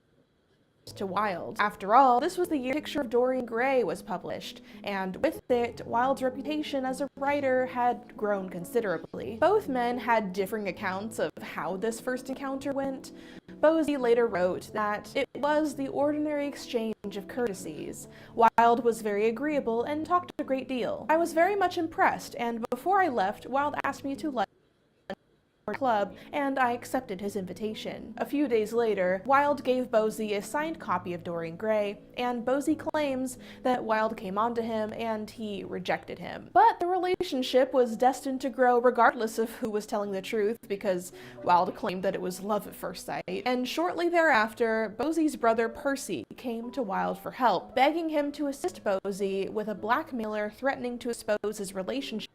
to Wilde. After all, this was the year Picture of Dorian Gray was published, and with it, Wilde's reputation as a writer had grown considerably. Both men had differing accounts of how this first encounter went. Bosie later wrote that it was the ordinary exchange exchange of courtesies. Wilde was very agreeable and talked a great deal. I was very much impressed, and before I left, Wilde asked me to lunch club, and I accepted his invitation. A few days later, Wilde gave Bosie a signed copy of Dorian Gray, and Bosie claims that Wilde came onto him and he rejected him. But the relationship was destined to grow regardless of who was telling the truth, because Wilde claimed that it was love at first sight. And shortly thereafter, Bosie's brother Percy came to Wilde for help, begging him to assist Bosie with a blackmailer threatening to expose his relationship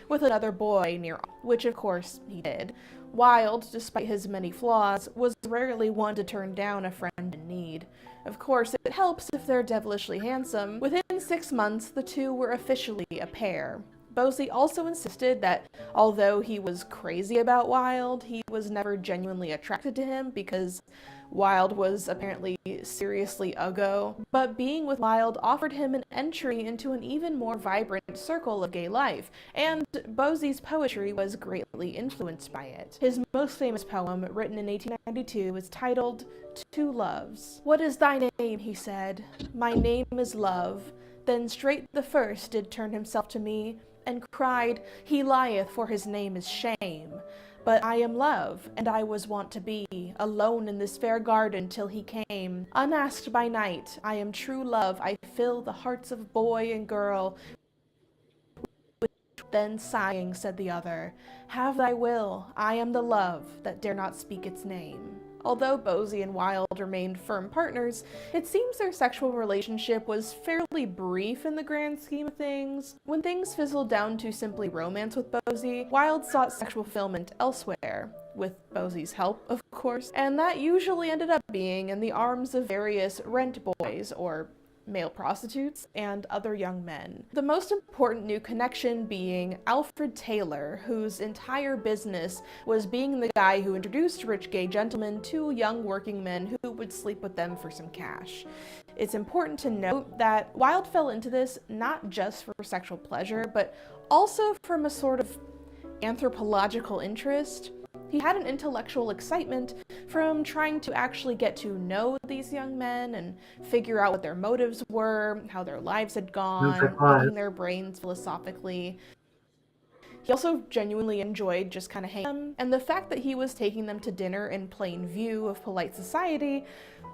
with another boy near, which of course he did. Wilde, despite his many flaws, was rarely one to turn down a friend in need. Of course, it helps if they're devilishly handsome. Within 6 months, the two were officially a pair. Bosie also insisted that although he was crazy about Wilde, he was never genuinely attracted to him because Wilde was apparently seriously uggo, but being with Wilde offered him an entry into an even more vibrant circle of gay life, and Bosie's poetry was greatly influenced by it. His most famous poem, written in 1892, is titled Two Loves. "What is thy name?" he said. "My name is Love." Then straight the first did turn himself to me, and cried, "He lieth, for his name is Shame. But I am Love, and I was wont to be alone in this fair garden till he came. Unasked by night, I am true Love, I fill the hearts of boy and girl." Then sighing said the other, "Have thy will, I am the Love that dare not speak its name." Although Bosie and Wilde remained firm partners, it seems their sexual relationship was fairly brief in the grand scheme of things. When things fizzled down to simply romance with Bosie, Wilde sought sexual fulfillment elsewhere, with Bosie's help, of course, and that usually ended up being in the arms of various rent boys, or male prostitutes, and other young men. The most important new connection being Alfred Taylor, whose entire business was being the guy who introduced rich gay gentlemen to young working men who would sleep with them for some cash. It's important to note that Wilde fell into this not just for sexual pleasure, but also from a sort of anthropological interest. He had an intellectual excitement from trying to actually get to know these young men and figure out what their motives were, how their lives had gone, picking their brains philosophically. He also genuinely enjoyed just kind of hanging with them, and the fact that he was taking them to dinner in plain view of polite society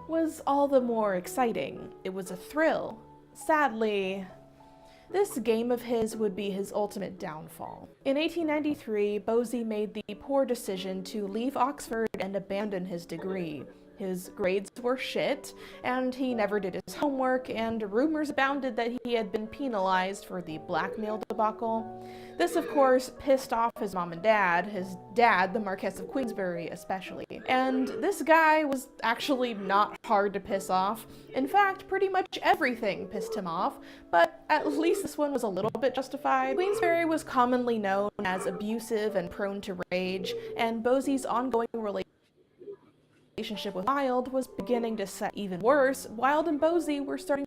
was all the more exciting. It was a thrill. Sadly, this game of his would be his ultimate downfall. In 1893, Bosie made the poor decision to leave Oxford and abandon his degree. His grades were shit, and he never did his homework, and rumors abounded that he had been penalized for the blackmail debacle. This, of course, pissed off his mom and dad, his dad, the Marquess of Queensberry, especially. And this guy was actually not hard to piss off. In fact, pretty much everything pissed him off, but at least this one was a little bit justified. Queensberry was commonly known as abusive and prone to rage, and Bosie's ongoing relationship with Wilde was beginning to set even worse. Wilde and Bosie were starting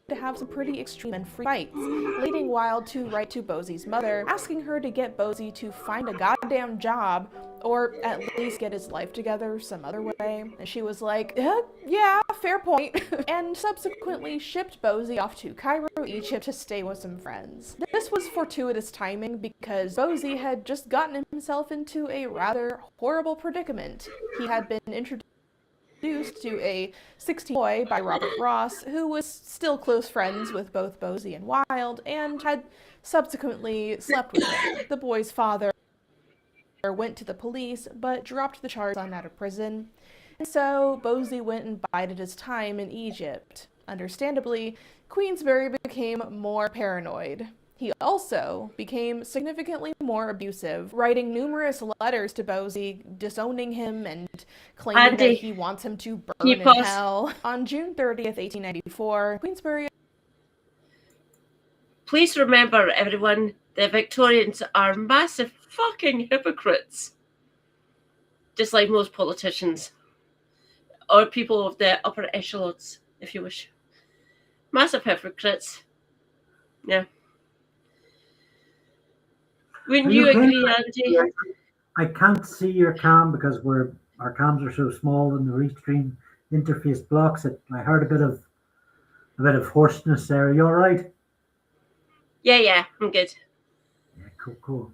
to have some pretty extreme and free fights, leading Wilde to write to Bosie's mother, asking her to get Bosie to find a goddamn job, or at least get his life together some other way. And she was like, yeah, fair point, and subsequently shipped Bosie off to Cairo, Egypt to stay with some friends. This was fortuitous timing because Bosie had just gotten himself into a rather horrible predicament. He had been introduced to a 16 boy by Robert Ross, who was still close friends with both Bosie and Wilde, and had subsequently slept with him. The boy's father went to the police, but dropped the charge on out of prison, and so Bosie went and bided his time in Egypt. Understandably, Queensberry became more paranoid. He also became significantly more abusive, writing numerous letters to Bosie, disowning him and claiming that he wants him to burn in hell. On June 30th, 1894, Queensberry... Please remember, everyone, the Victorians are massive fucking hypocrites. Just like most politicians. Or people of the upper echelons, if you wish. Massive hypocrites. Yeah. Wouldn't you agree, Andree? I can't see your cam because our cams are so small in the restream. interface blocks it. I heard a bit of hoarseness there. Are you all right? Yeah, I'm good. Yeah, cool.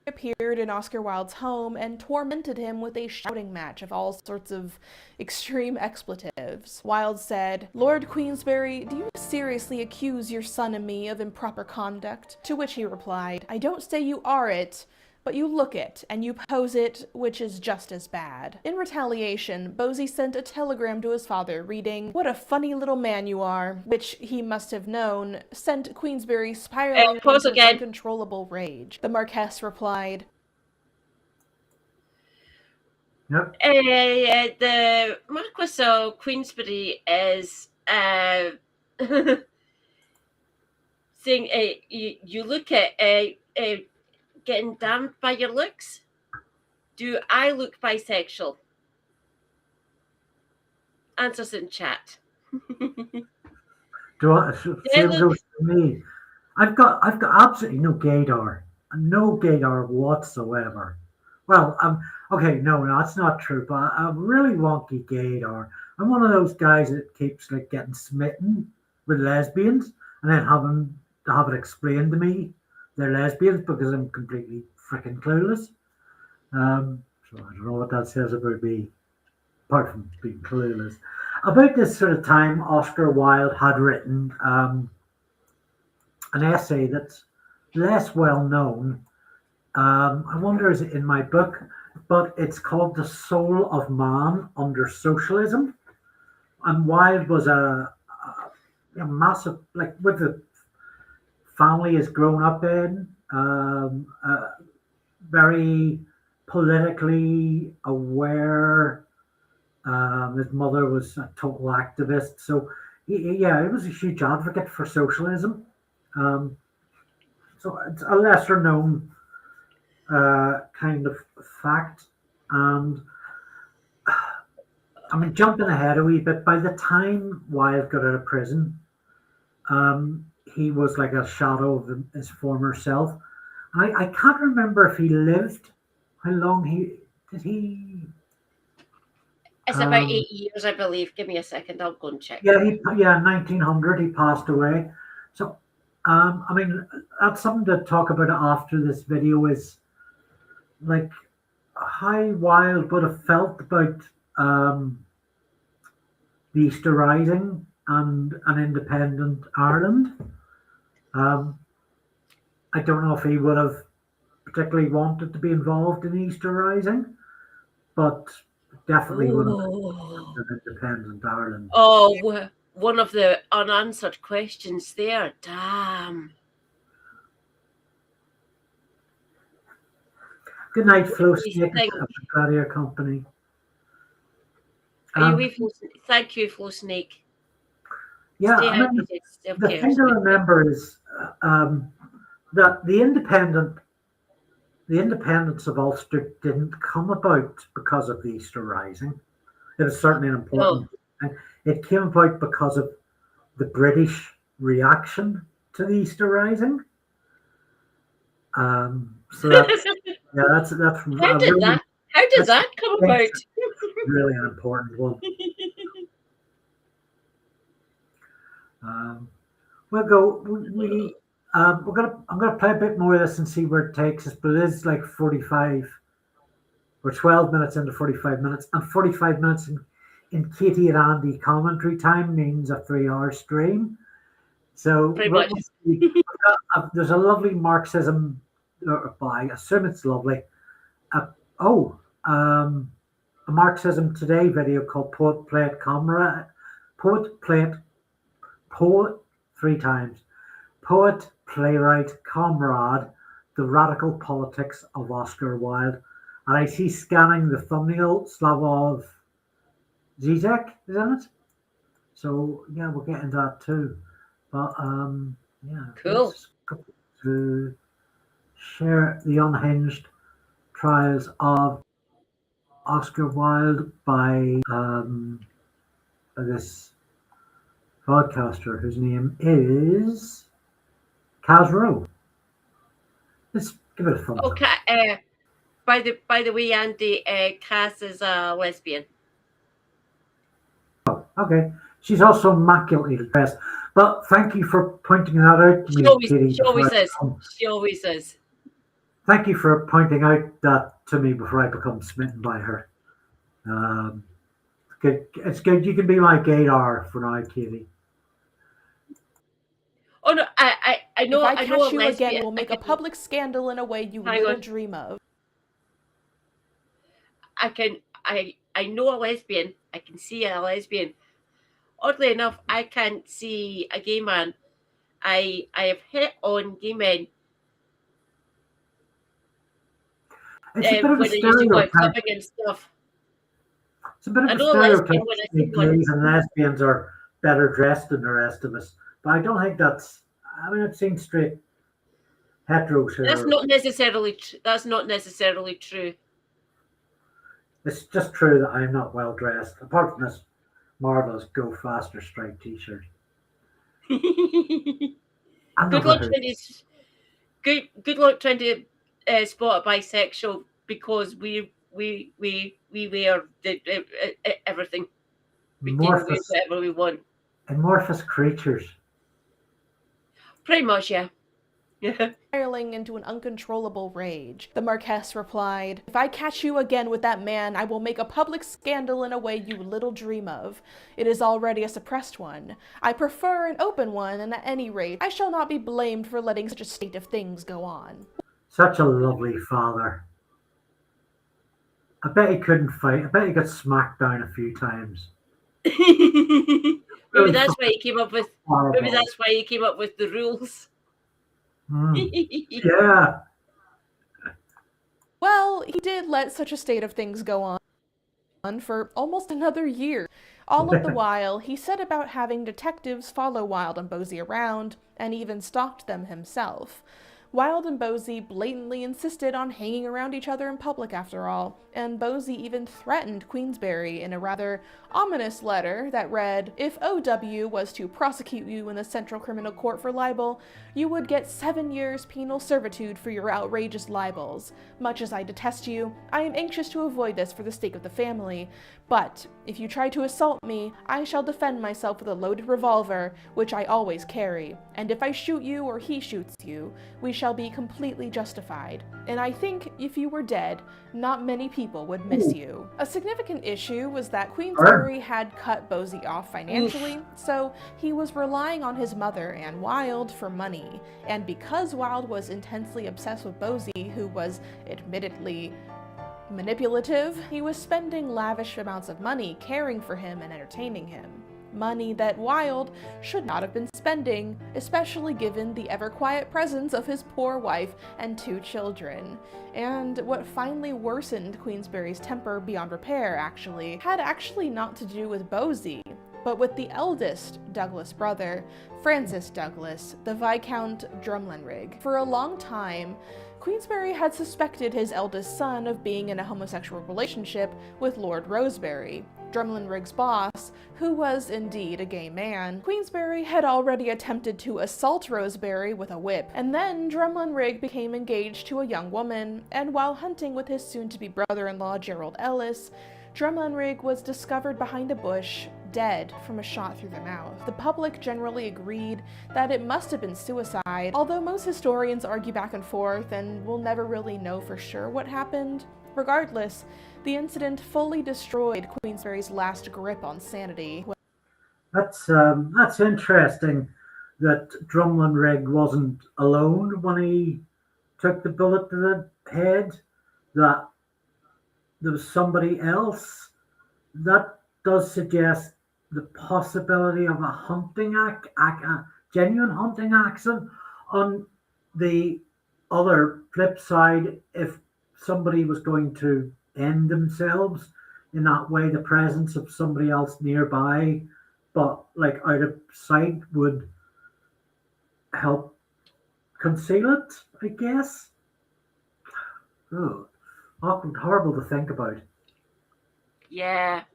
Appeared in Oscar Wilde's home and tormented him with a shouting match of all sorts of extreme expletives. Wilde said, "Lord Queensberry, do you seriously accuse your son and me of improper conduct?" To which he replied, "I don't say you are it, but you look it, and you pose it, which is just as bad." In retaliation, Bosie sent a telegram to his father, reading, "What a funny little man you are," which he must have known sent Queensberry spiraling Pause into again. uncontrollable rage. The Marquess replied, Yep. The Marquis of Queensberry is saying you look at getting damned by your looks. Do I look bisexual? Answers in chat. Same goes to me. I've got absolutely no gaydar whatsoever. Well, okay, no, that's not true. But I'm really wonky gaydar. I'm one of those guys that keeps like getting smitten with lesbians and then having to have it explained to me they're lesbians because I'm completely freaking clueless. So I don't know what that says about me, apart from being clueless. About this sort of time, Oscar Wilde had written an essay that's less well known. I wonder is it in my book, but it's called "The Soul of Man Under Socialism." And Wilde was a massive, like with the family he's grown up in, very politically aware. His mother was a total activist, so he was a huge advocate for socialism. So it's a lesser known kind of fact. And I mean, jumping ahead a wee bit, by the time Wilde got out of prison, he was like a shadow of his former self. I can't remember if he lived, how long did he? It's about 8 years, I believe. Give me a second. I'll go and check. Yeah, 1900 he passed away. So, I mean, that's something to talk about after this video is like how Wilde would have felt about the Easter Rising and an independent Ireland. I don't know if he would have particularly wanted to be involved in the Easter Rising, but definitely would have an independent Ireland. Oh, one of the unanswered questions there. Damn. Good night, Flo Snake of the Clarier Company. Are you away, Flo? Thank you, Flo Snake. Yeah, I mean, the thing to remember is that the independence of Ulster didn't come about because of the Easter Rising. It was certainly an important thing. It came about because of the British reaction to the Easter Rising. So that's how did that come about? Really an important one. We'll go. I'm gonna play a bit more of this and see where it takes us. But it is like 45. We're 12 minutes into 45 minutes, and 45 minutes in Katie and Andy commentary time means a 3-hour stream. So there's a lovely Marxism. I assume it's lovely. A Marxism Today video called Poet, Playwright, Comrade, The Radical Politics of Oscar Wilde. And I see scanning the thumbnail, Slavoj Zizek is in it. So yeah, we'll get into that too. But cool. To share the unhinged trials of Oscar Wilde by this podcaster whose name is Kaz Rowe. Let's give it a thumbs up. Okay. By the way, Andy, Cass is a lesbian. Okay. She's also immaculately dressed. But thank you for pointing that out to me, Katie. She always is. She always is. Thank you for pointing out that to me before I become smitten by her. It's good. You can be my gaydar for now, Katie. Oh no, I know. If I know catch a you lesbian. again, we'll make a public scandal in a way you little dream of. I know a lesbian. I can see a lesbian. Oddly enough, I can't see a gay man. I have hit on gay men. It's a bit of a when they used to go out stereotype. clubbing and stuff. It's a bit of a stereotype. Gays and lesbians are better dressed than the rest of us. But I don't think that's. I mean, it seems straight hetero. That's not necessarily. That's not necessarily true. It's just true that I'm not well dressed, apart from this marvelous "Go Faster" striped T-shirt. Good luck trying to spot a bisexual because we wear everything. We can wear whatever we want. Amorphous creatures. Pretty much, yeah. Spiraling into an uncontrollable rage. The Marquess replied, "If I catch you again with that man, I will make a public scandal in a way you little dream of. It is already a suppressed one. I prefer an open one, and at any rate, I shall not be blamed for letting such a state of things go on." Such a lovely father. I bet he couldn't fight. I bet he got smacked down a few times. Maybe that's why he came up with. Horrible. Maybe that's why he came up with the rules. Yeah. Well, he did let such a state of things go on for almost another year. All of the while, he set about having detectives follow Wilde and Bosie around, and even stalked them himself. Wilde and Bosie blatantly insisted on hanging around each other in public after all, and Bosie even threatened Queensberry in a rather ominous letter that read, "If OW was to prosecute you in the Central Criminal Court for libel, you would get 7 years penal servitude for your outrageous libels. Much as I detest you, I am anxious to avoid this for the sake of the family, but if you try to assault me, I shall defend myself with a loaded revolver, which I always carry, and if I shoot you or he shoots you, we shall be completely justified. And I think if you were dead, not many people would miss you." A significant issue was that Queensberry had cut Bosie off financially, so he was relying on his mother and Wilde for money. And because Wilde was intensely obsessed with Bosie, who was admittedly manipulative, he was spending lavish amounts of money caring for him and entertaining him. Money that Wilde should not have been spending, especially given the ever-quiet presence of his poor wife and 2 children. And what finally worsened Queensberry's temper beyond repair, had not to do with Bosie, but with the eldest Douglas brother, Francis Douglas, the Viscount Drumlanrig. For a long time, Queensberry had suspected his eldest son of being in a homosexual relationship with Lord Rosebery, Drumlanrig's boss, who was indeed a gay man. Queensberry had already attempted to assault Rosebery with a whip, and then Drumlanrig became engaged to a young woman, and while hunting with his soon-to-be brother-in-law Gerald Ellis, Drumlanrig was discovered behind a bush, dead from a shot through the mouth. The public generally agreed that it must have been suicide, although most historians argue back and forth and will never really know for sure what happened. Regardless, the incident fully destroyed Queensberry's last grip on sanity. That's interesting that Drumlanrig wasn't alone when he took the bullet to the head, that there was somebody else. That does suggest the possibility of a genuine hunting accident. On the other flip side, if somebody was going to end themselves in that way, the presence of somebody else nearby, but like out of sight, would help conceal it, I guess. Oh, awkward, horrible to think about. Yeah.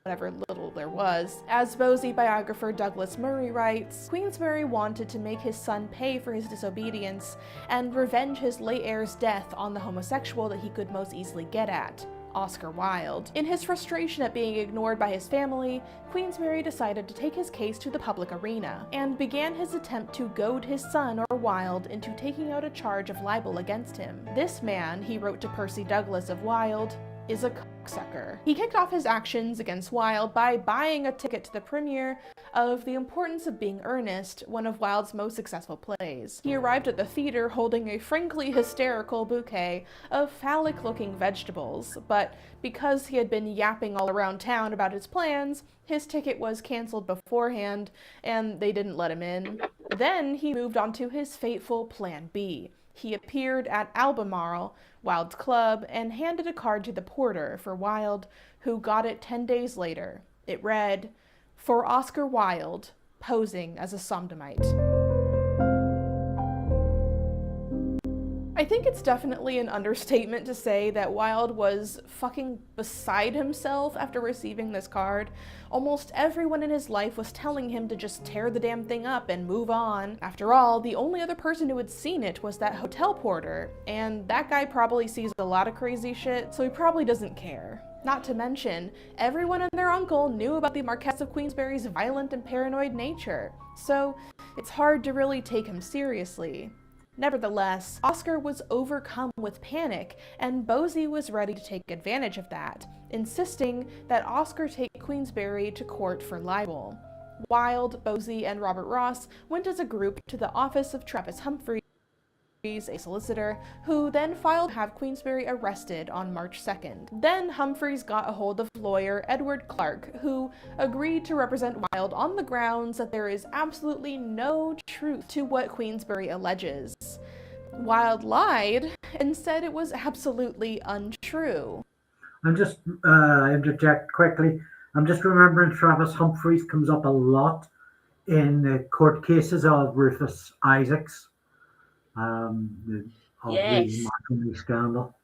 whatever little there was. As Bosie biographer Douglas Murray writes, Queensberry wanted to make his son pay for his disobedience and revenge his late heir's death on the homosexual that he could most easily get at, Oscar Wilde. In his frustration at being ignored by his family, Queensberry decided to take his case to the public arena, and began his attempt to goad his son or Wilde into taking out a charge of libel against him. This man, he wrote to Percy Douglas of Wilde, is a cocksucker. He kicked off his actions against Wilde by buying a ticket to the premiere of The Importance of Being Earnest, one of Wilde's most successful plays. He arrived at the theater holding a frankly hysterical bouquet of phallic-looking vegetables, but because he had been yapping all around town about his plans, his ticket was cancelled beforehand, and they didn't let him in. Then he moved on to his fateful Plan B. He appeared at Albemarle, Wilde's club, and handed a card to the porter for Wilde, who got it 10 days later. It read, "For Oscar Wilde, posing as a sodomite." I think it's definitely an understatement to say that Wilde was fucking beside himself after receiving this card. Almost everyone in his life was telling him to just tear the damn thing up and move on. After all, the only other person who had seen it was that hotel porter, and that guy probably sees a lot of crazy shit, so he probably doesn't care. Not to mention, everyone and their uncle knew about the Marquess of Queensberry's violent and paranoid nature, so it's hard to really take him seriously. Nevertheless, Oscar was overcome with panic, and Bosie was ready to take advantage of that, insisting that Oscar take Queensberry to court for libel. Wilde, Bosie, and Robert Ross went as a group to the office of Travis Humphreys, a solicitor, who then filed to have Queensberry arrested on March 2nd. Then Humphreys got a hold of lawyer Edward Clark, who agreed to represent Wilde on the grounds that there is absolutely no truth to what Queensberry alleges. Wilde lied and said it was absolutely untrue. I'm just interject quickly. I'm just remembering Travis Humphreys comes up a lot in the court cases of Rufus Isaacs. Yes. The matrimony scandal.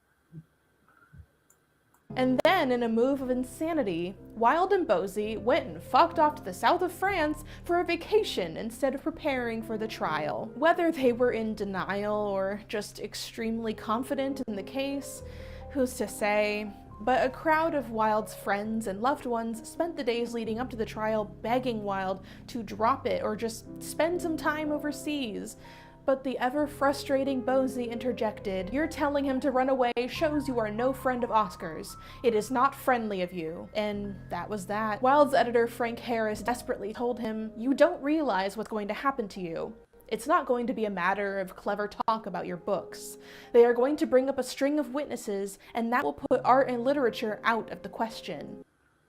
And then, in a move of insanity, Wilde and Bosie went and fucked off to the south of France for a vacation instead of preparing for the trial. Whether they were in denial or just extremely confident in the case, who's to say? But a crowd of Wilde's friends and loved ones spent the days leading up to the trial begging Wilde to drop it or just spend some time overseas. But the ever-frustrating Bosie interjected, "You're telling him to run away shows you are no friend of Oscar's. It is not friendly of you." And that was that. Wilde's editor Frank Harris desperately told him, "You don't realize what's going to happen to you. It's not going to be a matter of clever talk about your books. They are going to bring up a string of witnesses, and that will put art and literature out of the question."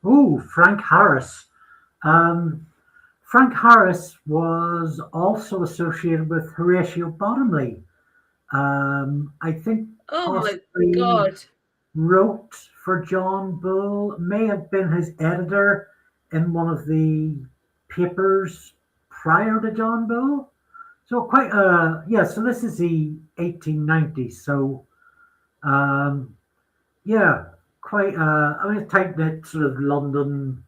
Ooh, Frank Harris. Frank Harris was also associated with Horatio Bottomley. I think Oh my possibly God. wrote for John Bull, may have been his editor in one of the papers prior to John Bull. So quite, so this is the 1890s. So, quite, a tight-knit sort of London,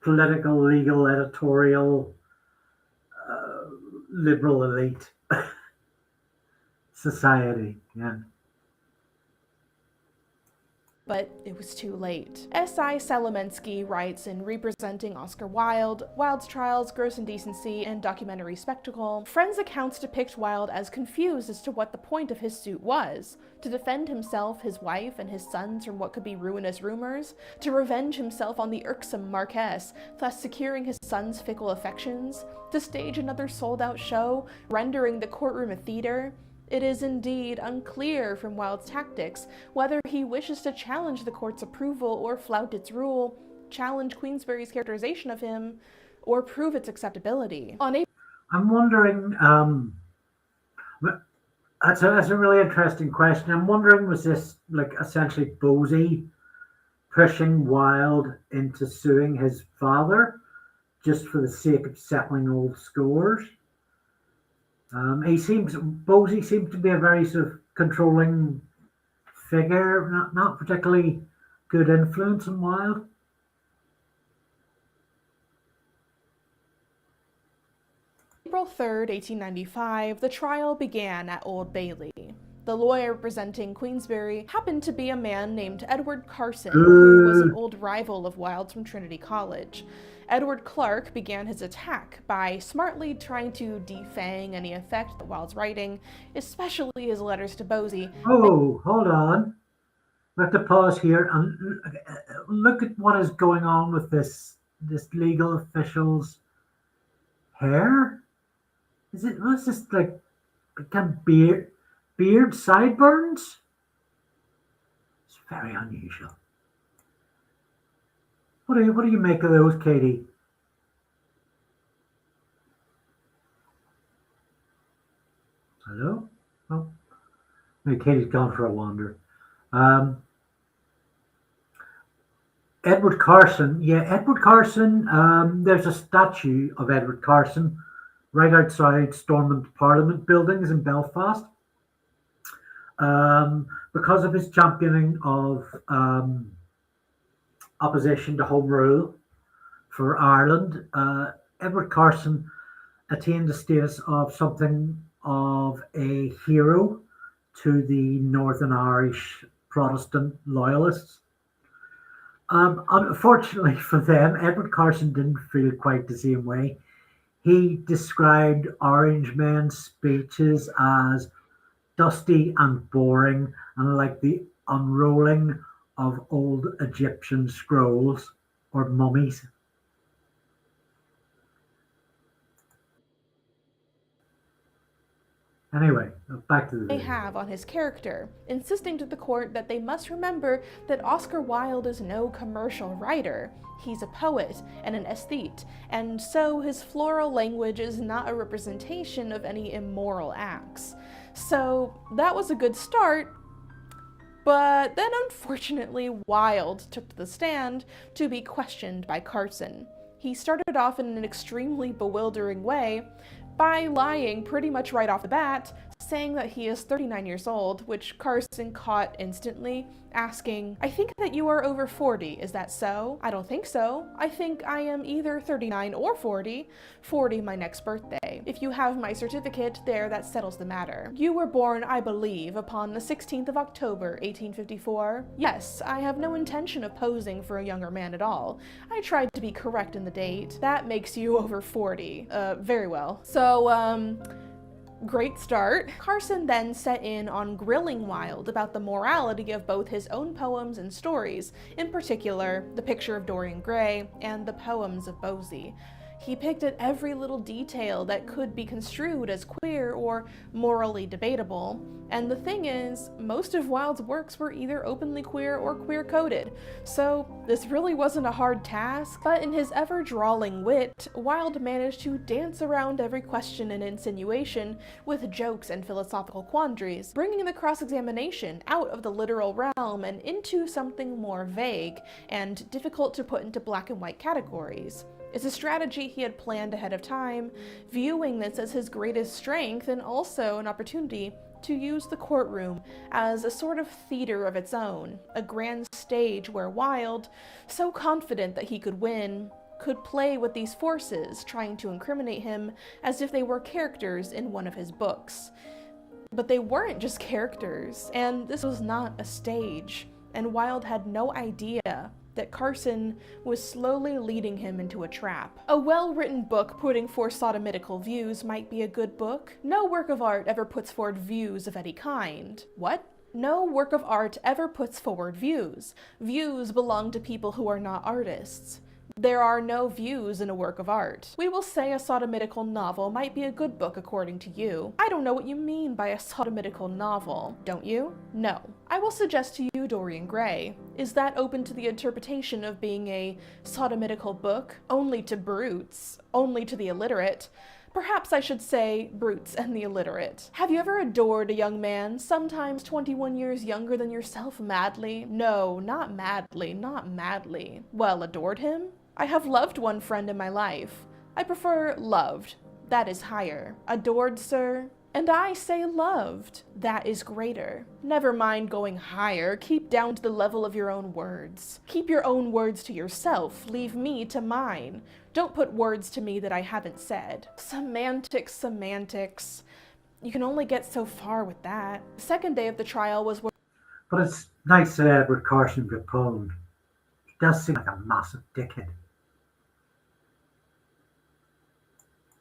political, legal, editorial, liberal elite society. Yeah. But it was too late. S.I. Salamensky writes in Representing Oscar Wilde, Wilde's Trials, Gross Indecency, and Documentary Spectacle, friends' accounts depict Wilde as confused as to what the point of his suit was: to defend himself, his wife, and his sons from what could be ruinous rumors, to revenge himself on the irksome Marquess, thus securing his son's fickle affections, to stage another sold-out show, rendering the courtroom a theater. It is indeed unclear from Wilde's tactics whether he wishes to challenge the court's approval or flout its rule, challenge Queensberry's characterization of him, or prove its acceptability. I'm wondering, that's a really interesting question. I'm wondering, was this like essentially Bosie pushing Wilde into suing his father just for the sake of settling old scores? Bosie seems to be a very sort of controlling figure, not particularly good influence on Wilde. April 3rd, 1895, the trial began at Old Bailey. The lawyer representing Queensberry happened to be a man named Edward Carson, who was an old rival of Wilde's from Trinity College. Edward Clark began his attack by smartly trying to defang any effect that Wilde's writing, especially his letters to Bosie. Oh, hold on. We have to pause here and look at what is going on with this legal official's hair. What's this, like, kind of beard sideburns? It's very unusual. What do you make of those, Katie? Hello? Oh, maybe Katie's gone for a wander. Edward Carson. Yeah, Edward Carson. There's a statue of Edward Carson right outside Stormont Parliament buildings in Belfast. Because of his championing of opposition to Home Rule for Ireland, Edward Carson attained the status of something of a hero to the Northern Irish Protestant loyalists. Unfortunately for them, Edward Carson didn't feel quite the same way. He described Orangemen's speeches as dusty and boring and like the unrolling of old Egyptian scrolls or mummies. Anyway, back to the they have on his character, insisting to the court that they must remember that Oscar Wilde is no commercial writer. He's a poet and an aesthete, and so his floral language is not a representation of any immoral acts. So that was a good start, but then unfortunately Wilde took to the stand to be questioned by Carson. He started off in an extremely bewildering way by lying pretty much right off the bat, saying that he is 39 years old, which Carson caught instantly, asking, "I think that you are over 40, is that so?" "I don't think so. I think I am either 39 or 40. 40 my next birthday. If you have my certificate there, that settles the matter. You were born, I believe, upon the 16th of October, 1854. Yes, I have no intention of posing for a younger man at all. I tried to be correct in the date. That makes you over 40. Very well. So, great start. Carson then set in on grilling Wilde about the morality of both his own poems and stories, in particular, The Picture of Dorian Gray and The Poems of Bosie. He picked at every little detail that could be construed as queer or morally debatable. And the thing is, most of Wilde's works were either openly queer or queer-coded, so this really wasn't a hard task. But in his ever-drawling wit, Wilde managed to dance around every question and insinuation with jokes and philosophical quandaries, bringing the cross-examination out of the literal realm and into something more vague and difficult to put into black and white categories. It's a strategy he had planned ahead of time, viewing this as his greatest strength and also an opportunity to use the courtroom as a sort of theater of its own, a grand stage where Wilde, so confident that he could win, could play with these forces, trying to incriminate him as if they were characters in one of his books. But they weren't just characters, and this was not a stage, and Wilde had no idea that Carson was slowly leading him into a trap. A well-written book putting forth sodomitical views might be a good book. No work of art ever puts forward views of any kind. What? No work of art ever puts forward views. Views belong to people who are not artists. There are no views in a work of art. We will say a sodomitical novel might be a good book according to you. I don't know what you mean by a sodomitical novel, don't you? No. I will suggest to you Dorian Gray. Is that open to the interpretation of being a sodomitical book? Only to brutes. Only to the illiterate. Perhaps I should say brutes and the illiterate. Have you ever adored a young man, sometimes 21 years younger than yourself, madly? No, not madly, not madly. Well, adored him? I have loved one friend in my life. I prefer loved. That is higher. Adored, sir? And I say loved. That is greater. Never mind going higher, keep down to the level of your own words. Keep your own words to yourself, leave me to mine. Don't put words to me that I haven't said. Semantics, semantics. You can only get so far with that. The second day of the trial was where... But it's nice that Edward Carson got pwned. He does seem like a massive dickhead.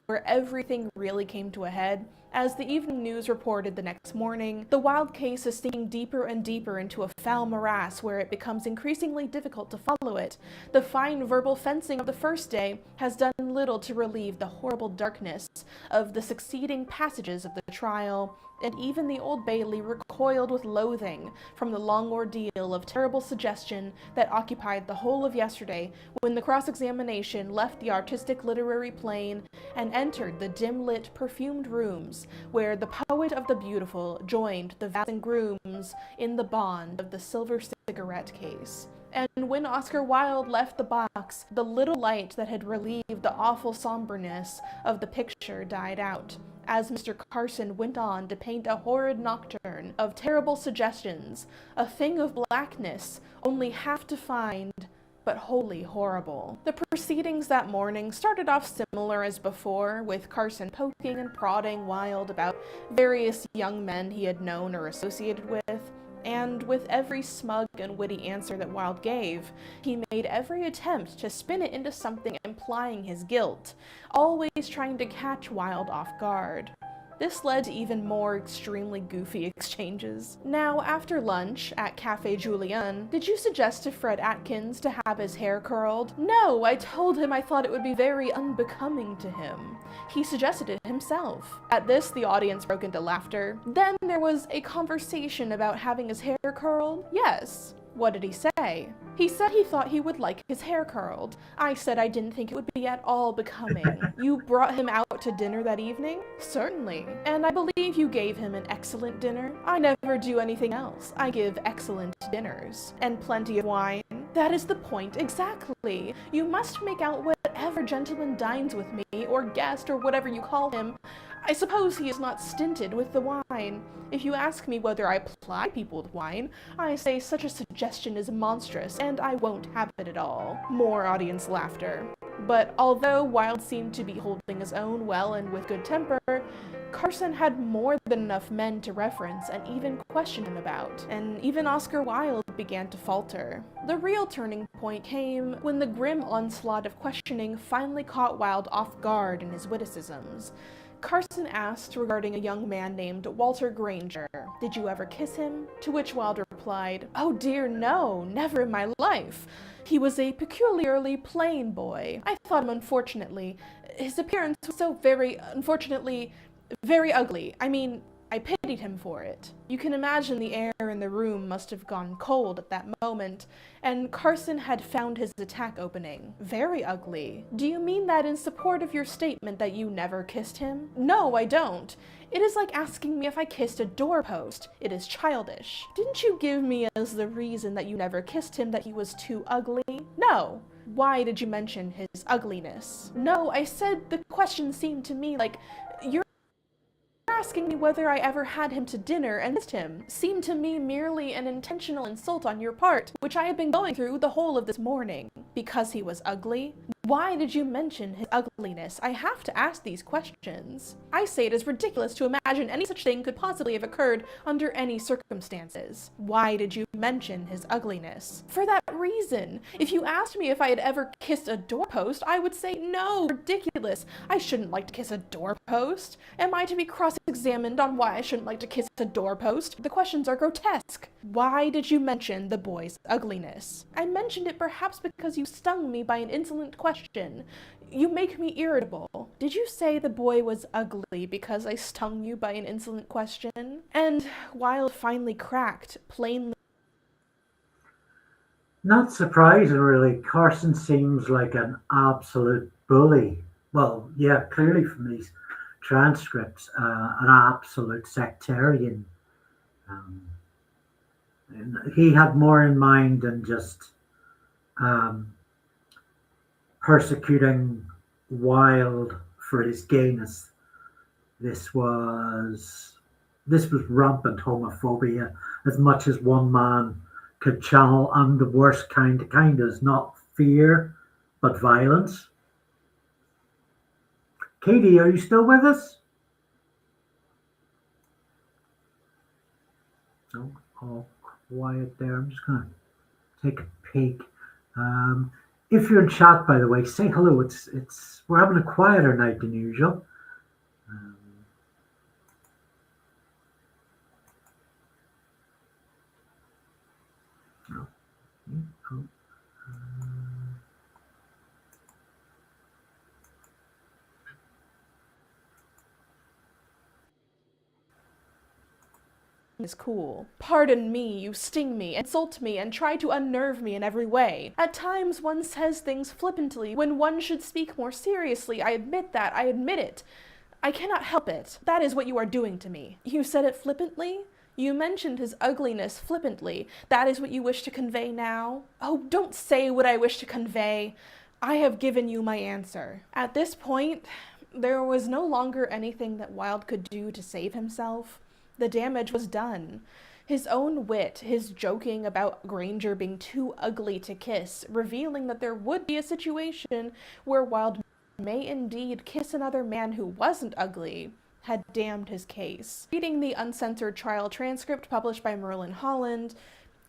where everything really came to a head. As the evening news reported the next morning, the Wilde case is sinking deeper and deeper into a foul morass where it becomes increasingly difficult to follow it. The fine verbal fencing of the first day has done little to relieve the horrible darkness of the succeeding passages of the trial, and even the Old Bailey recoiled with loathing from the long ordeal of terrible suggestion that occupied the whole of yesterday when the cross-examination left the artistic literary plane and entered the dim-lit, perfumed rooms where the poet of the beautiful joined the vassing grooms in the bond of the silver cigarette case. And when Oscar Wilde left the box, the little light that had relieved the awful somberness of the picture died out, as Mr. Carson went on to paint a horrid nocturne of terrible suggestions, a thing of blackness, only half defined, but wholly horrible. The proceedings that morning started off similar as before, with Carson poking and prodding Wilde about various young men he had known or associated with, and with every smug and witty answer that Wilde gave, he made every attempt to spin it into something implying his guilt, always trying to catch Wilde off guard. This led to even more extremely goofy exchanges. Now, after lunch at Café Julien, did you suggest to Fred Atkins to have his hair curled? No, I told him I thought it would be very unbecoming to him. He suggested it himself. At this, the audience broke into laughter. Then there was a conversation about having his hair curled. Yes. What did he say? He said he thought he would like his hair curled. I said I didn't think it would be at all becoming. You brought him out to dinner that evening? Certainly. And I believe you gave him an excellent dinner? I never do anything else. I give excellent dinners. And plenty of wine? That is the point, exactly. You must make out whatever gentleman dines with me, or guest, or whatever you call him. I suppose he is not stinted with the wine. If you ask me whether I ply people with wine, I say such a suggestion is monstrous, and I won't have it at all. More audience laughter. But although Wilde seemed to be holding his own well and with good temper, Carson had more than enough men to reference and even question him about, and even Oscar Wilde began to falter. The real turning point came when the grim onslaught of questioning finally caught Wilde off guard in his witticisms. Carson asked regarding a young man named Walter Granger. Did you ever kiss him? To which Wilde replied, "Oh dear, no, never in my life. He was a peculiarly plain boy. I thought him his appearance was so unfortunately, very ugly. I pitied him for it." You can imagine the air in the room must have gone cold at that moment, and Carson had found his attack opening. Very ugly. Do you mean that in support of your statement that you never kissed him? No, I don't. It is like asking me if I kissed a doorpost. It is childish. Didn't you give me as the reason that you never kissed him that he was too ugly? No. Why did you mention his ugliness? No, I said the question seemed to me like you're asking me whether I ever had him to dinner and kissed him. Seemed to me merely an intentional insult on your part, which I have been going through the whole of this morning. Because he was ugly? Why did you mention his ugliness? I have to ask these questions. I say it is ridiculous to imagine any such thing could possibly have occurred under any circumstances. Why did you mention his ugliness? For that reason. If you asked me if I had ever kissed a doorpost, I would say no, ridiculous. I shouldn't like to kiss a doorpost. Am I to be cross-examined on why I shouldn't like to kiss a doorpost? The questions are grotesque. Why did you mention the boy's ugliness? I mentioned it perhaps because you stung me by an insolent question. You make me irritable. Did you say the boy was ugly because I stung you by an insolent question? And Wilde finally cracked, plainly. Not surprising, really. Carson seems like an absolute bully. Well, yeah, clearly from these transcripts, an absolute sectarian. And he had more in mind than just persecuting Wilde for his gayness. This was rampant homophobia, as much as one man could channel, and the worst kind is not fear, but violence. Katie, are you still with us? No, all quiet there. I'm just gonna take a peek. If you're in chat, by the way, say hello. It's we're having a quieter night than usual. Um, oh, oh, is cool. Pardon me, you sting me, insult me, and try to unnerve me in every way. At times one says things flippantly when one should speak more seriously. I admit that, I admit it. I cannot help it. That is what you are doing to me. You said it flippantly? You mentioned his ugliness flippantly. That is what you wish to convey now? Oh, don't say what I wish to convey. I have given you my answer. At this point, there was no longer anything that Wilde could do to save himself. The damage was done. His own wit, his joking about Granger being too ugly to kiss, revealing that there would be a situation where Wilde may indeed kiss another man who wasn't ugly, had damned his case. Reading the uncensored trial transcript published by Merlin Holland,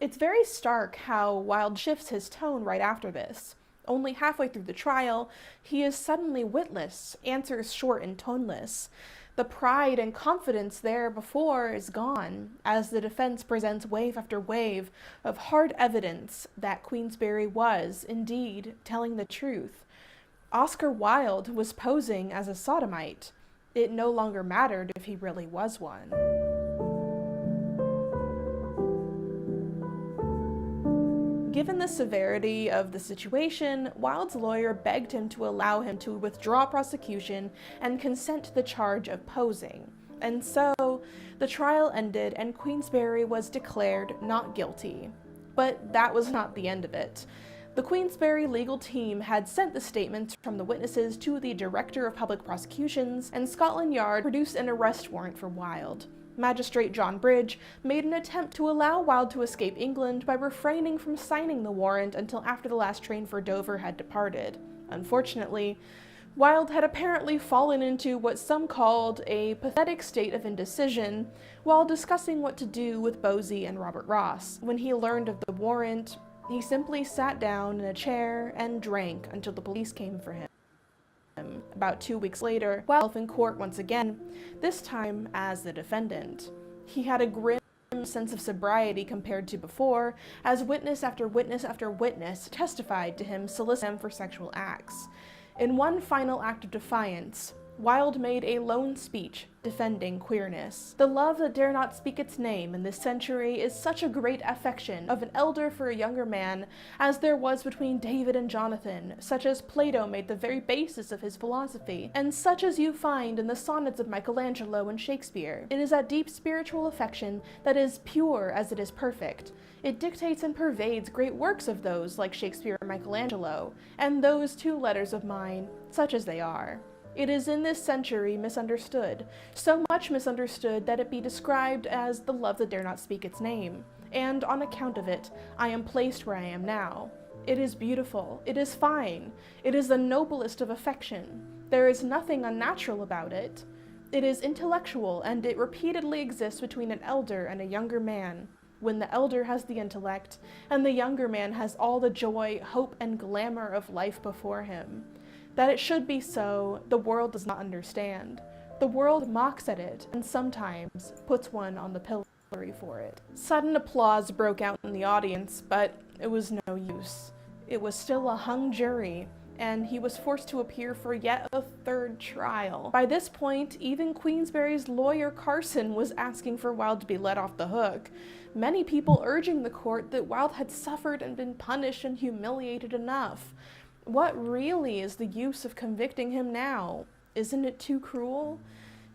it's very stark how Wilde shifts his tone right after this. Only halfway through the trial, he is suddenly witless, answers short and toneless. The pride and confidence there before is gone, as the defense presents wave after wave of hard evidence that Queensberry was, indeed, telling the truth. Oscar Wilde was posing as a sodomite. It no longer mattered if he really was one. Given the severity of the situation, Wilde's lawyer begged him to allow him to withdraw prosecution and consent to the charge of posing. And so, the trial ended and Queensberry was declared not guilty. But that was not the end of it. The Queensberry legal team had sent the statements from the witnesses to the Director of Public Prosecutions, and Scotland Yard produced an arrest warrant for Wilde. Magistrate John Bridge made an attempt to allow Wilde to escape England by refraining from signing the warrant until after the last train for Dover had departed. Unfortunately, Wilde had apparently fallen into what some called a pathetic state of indecision while discussing what to do with Bosie and Robert Ross. When he learned of the warrant, he simply sat down in a chair and drank until the police came for him. About 2 weeks later, Wilde in court once again, this time as the defendant. He had a grim sense of sobriety compared to before, as witness after witness after witness testified to him soliciting him for sexual acts. In one final act of defiance, Wilde made a lone speech defending queerness. The love that dare not speak its name in this century is such a great affection of an elder for a younger man as there was between David and Jonathan, such as Plato made the very basis of his philosophy, and such as you find in the sonnets of Michelangelo and Shakespeare. It is that deep spiritual affection that is pure as it is perfect. It dictates and pervades great works of those like Shakespeare and Michelangelo, and those 2 letters of mine, such as they are. It is in this century misunderstood, so much misunderstood that it be described as the love that dare not speak its name, and on account of it, I am placed where I am now. It is beautiful, it is fine, it is the noblest of affection. There is nothing unnatural about it. It is intellectual, and it repeatedly exists between an elder and a younger man, when the elder has the intellect, and the younger man has all the joy, hope, and glamour of life before him. That it should be so, the world does not understand. The world mocks at it, and sometimes puts one on the pillory for it. Sudden applause broke out in the audience, but it was no use. It was still a hung jury, and he was forced to appear for yet a 3rd trial. By this point, even Queensberry's lawyer Carson was asking for Wilde to be let off the hook, many people urging the court that Wilde had suffered and been punished and humiliated enough. What really is the use of convicting him now? Isn't it too cruel?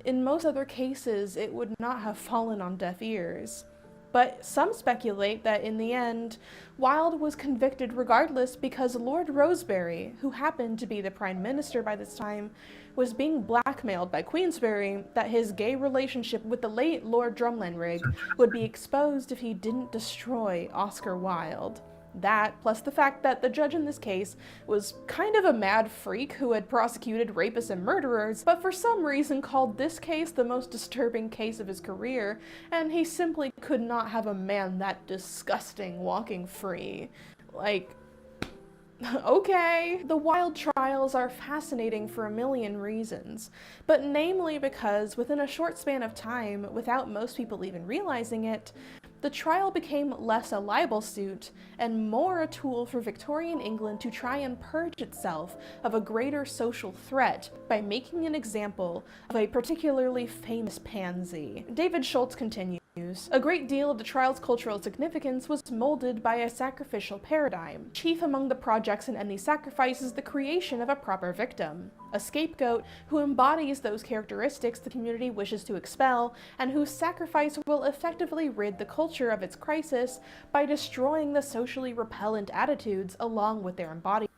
In most other cases, it would not have fallen on deaf ears. But some speculate that in the end, Wilde was convicted regardless because Lord Rosebery, who happened to be the Prime Minister by this time, was being blackmailed by Queensberry that his gay relationship with the late Lord Drumlanrig would be exposed if he didn't destroy Oscar Wilde. That, plus the fact that the judge in this case was kind of a mad freak who had prosecuted rapists and murderers, but for some reason called this case the most disturbing case of his career, and he simply could not have a man that disgusting walking free. Like, okay. The Wilde trials are fascinating for a million reasons, but namely because within a short span of time, without most people even realizing it, the trial became less a libel suit and more a tool for Victorian England to try and purge itself of a greater social threat by making an example of a particularly famous pansy. David Schultz continues, "A great deal of the trial's cultural significance was molded by a sacrificial paradigm. Chief among the projects in any sacrifice is the creation of a proper victim, a scapegoat who embodies those characteristics the community wishes to expel, and whose sacrifice will effectively rid the culture of its crisis by destroying the socially repellent attitudes along with their embodiment."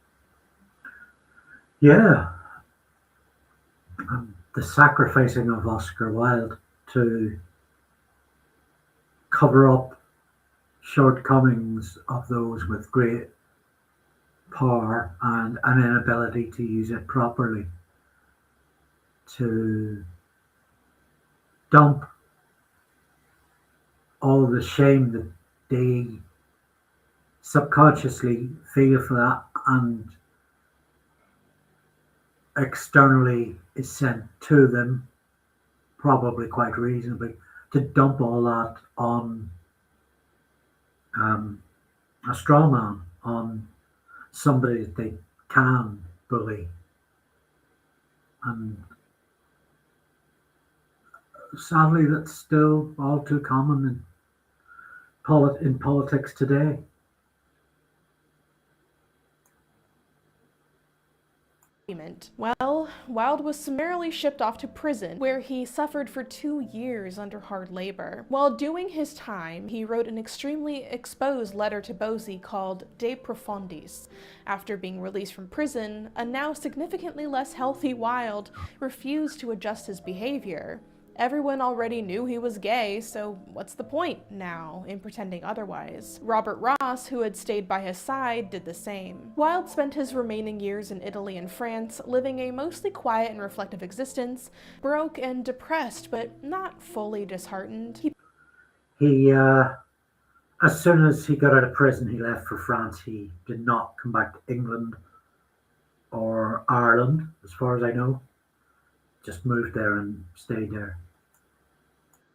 Yeah. The sacrificing of Oscar Wilde to cover up shortcomings of those with great power and an inability to use it properly, to dump all the shame that they subconsciously feel for that and externally is sent to them, probably quite reasonably, to dump all that on a straw man, on somebody that they can bully. And sadly, that's still all too common in politics today. Well, Wilde was summarily shipped off to prison, where he suffered for 2 years under hard labor. While doing his time, he wrote an extremely exposed letter to Bosie called De Profundis. After being released from prison, a now significantly less healthy Wilde refused to adjust his behavior. Everyone already knew he was gay, so what's the point now in pretending otherwise? Robert Ross, who had stayed by his side, did the same. Wilde spent his remaining years in Italy and France, living a mostly quiet and reflective existence, broke and depressed, but not fully disheartened. He as soon as he got out of prison, he left for France. He did not come back to England or Ireland, as far as I know. Just moved there and stayed there.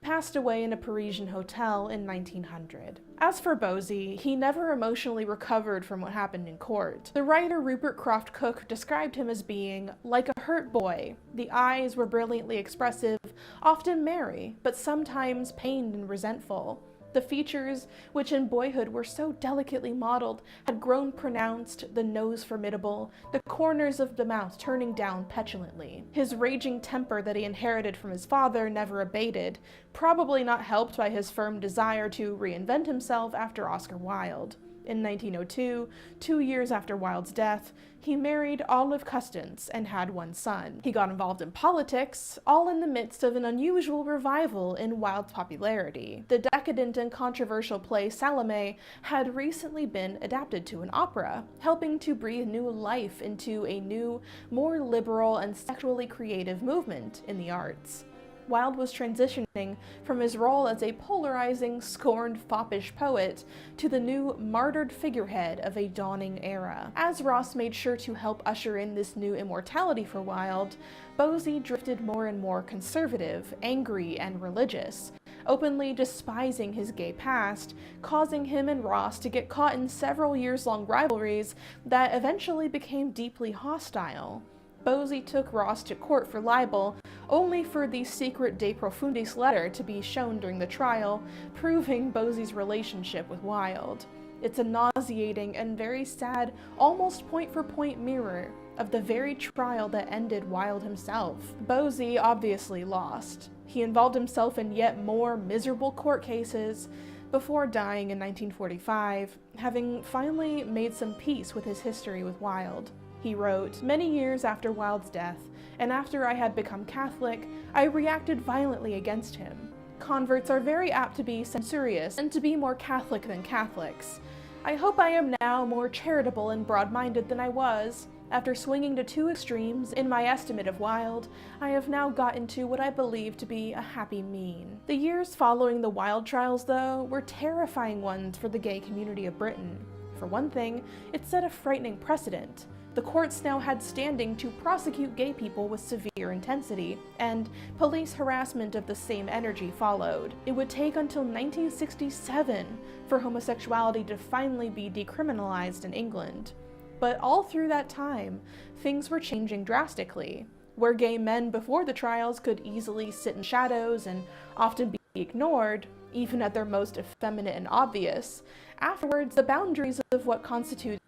Passed away in a Parisian hotel in 1900. As for Bosie, he never emotionally recovered from what happened in court. The writer Rupert Croft Cook described him as being like a hurt boy. The eyes were brilliantly expressive, often merry, but sometimes pained and resentful. The features, which in boyhood were so delicately modeled, had grown pronounced, the nose formidable, the corners of the mouth turning down petulantly. His raging temper that he inherited from his father never abated, probably not helped by his firm desire to reinvent himself after Oscar Wilde. In 1902, 2 years after Wilde's death, he married Olive Custance and had one son. He got involved in politics, all in the midst of an unusual revival in Wilde's popularity. The decadent and controversial play Salome had recently been adapted to an opera, helping to breathe new life into a new, more liberal and sexually creative movement in the arts. Wilde was transitioning from his role as a polarizing, scorned, foppish poet to the new, martyred figurehead of a dawning era. As Ross made sure to help usher in this new immortality for Wilde, Bosie drifted more and more conservative, angry, and religious, openly despising his gay past, causing him and Ross to get caught in several years-long rivalries that eventually became deeply hostile. Bosie took Ross to court for libel, only for the secret De Profundis letter to be shown during the trial, proving Bosie's relationship with Wilde. It's a nauseating and very sad, almost point-for-point mirror of the very trial that ended Wilde himself. Bosie obviously lost. He involved himself in yet more miserable court cases, before dying in 1945, having finally made some peace with his history with Wilde. He wrote, "Many years after Wilde's death, and after I had become Catholic, I reacted violently against him. Converts are very apt to be censorious and to be more Catholic than Catholics. I hope I am now more charitable and broad-minded than I was. After swinging to two extremes in my estimate of Wilde, I have now got into what I believe to be a happy mean." The years following the Wilde trials, though, were terrifying ones for the gay community of Britain. For one thing, it set a frightening precedent. The courts now had standing to prosecute gay people with severe intensity, and police harassment of the same energy followed. It would take until 1967 for homosexuality to finally be decriminalized in England. But all through that time, things were changing drastically. Where gay men before the trials could easily sit in shadows and often be ignored, even at their most effeminate and obvious, afterwards the boundaries of what constituted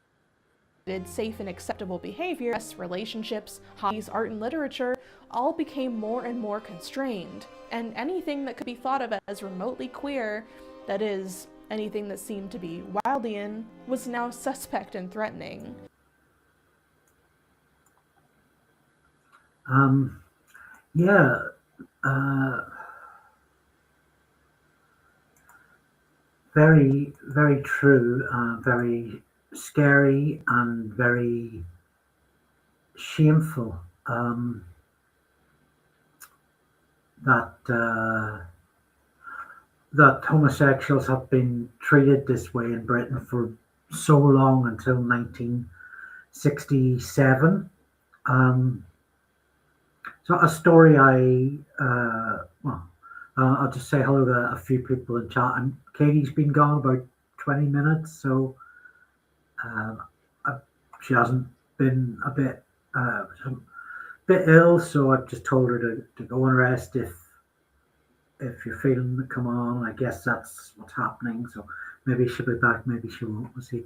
safe and acceptable behavior, relationships, hobbies, art and literature, all became more and more constrained, and anything that could be thought of as remotely queer, that is, anything that seemed to be Wildean, was now suspect and threatening. Yeah, very, very true, very scary and very shameful that homosexuals have been treated this way in Britain for so long until 1967. So a story I'll just say hello to a few people in chat. And Katie's been gone about 20 minutes, so she hasn't been a bit ill, so I've just told her to go and rest if you're feeling to come on. I guess that's what's happening, so maybe she'll be back, maybe she won't, we'll see.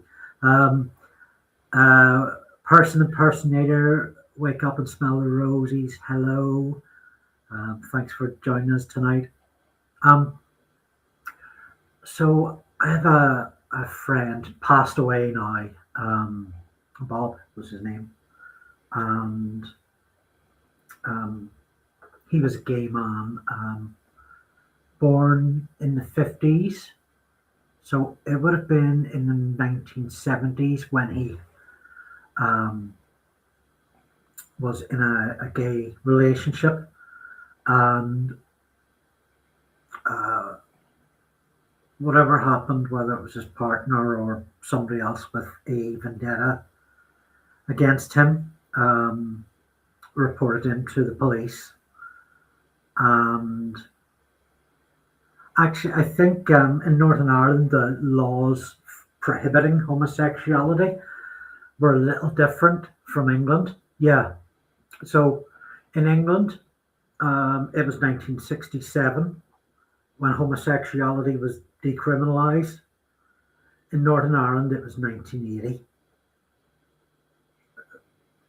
Person impersonator, wake up and smell the roses, hello. Thanks for joining us tonight. So I have a friend, passed away now, Bob was his name, and he was a gay man, born in the 50s, so it would have been in the 1970s when he was in a gay relationship, and whatever happened, whether it was his partner or somebody else with a vendetta against him, reported him to the police. And actually, I think in Northern Ireland, the laws prohibiting homosexuality were a little different from England. Yeah. So in England, it was 1967 when homosexuality was decriminalised. In Northern Ireland, it was 1980.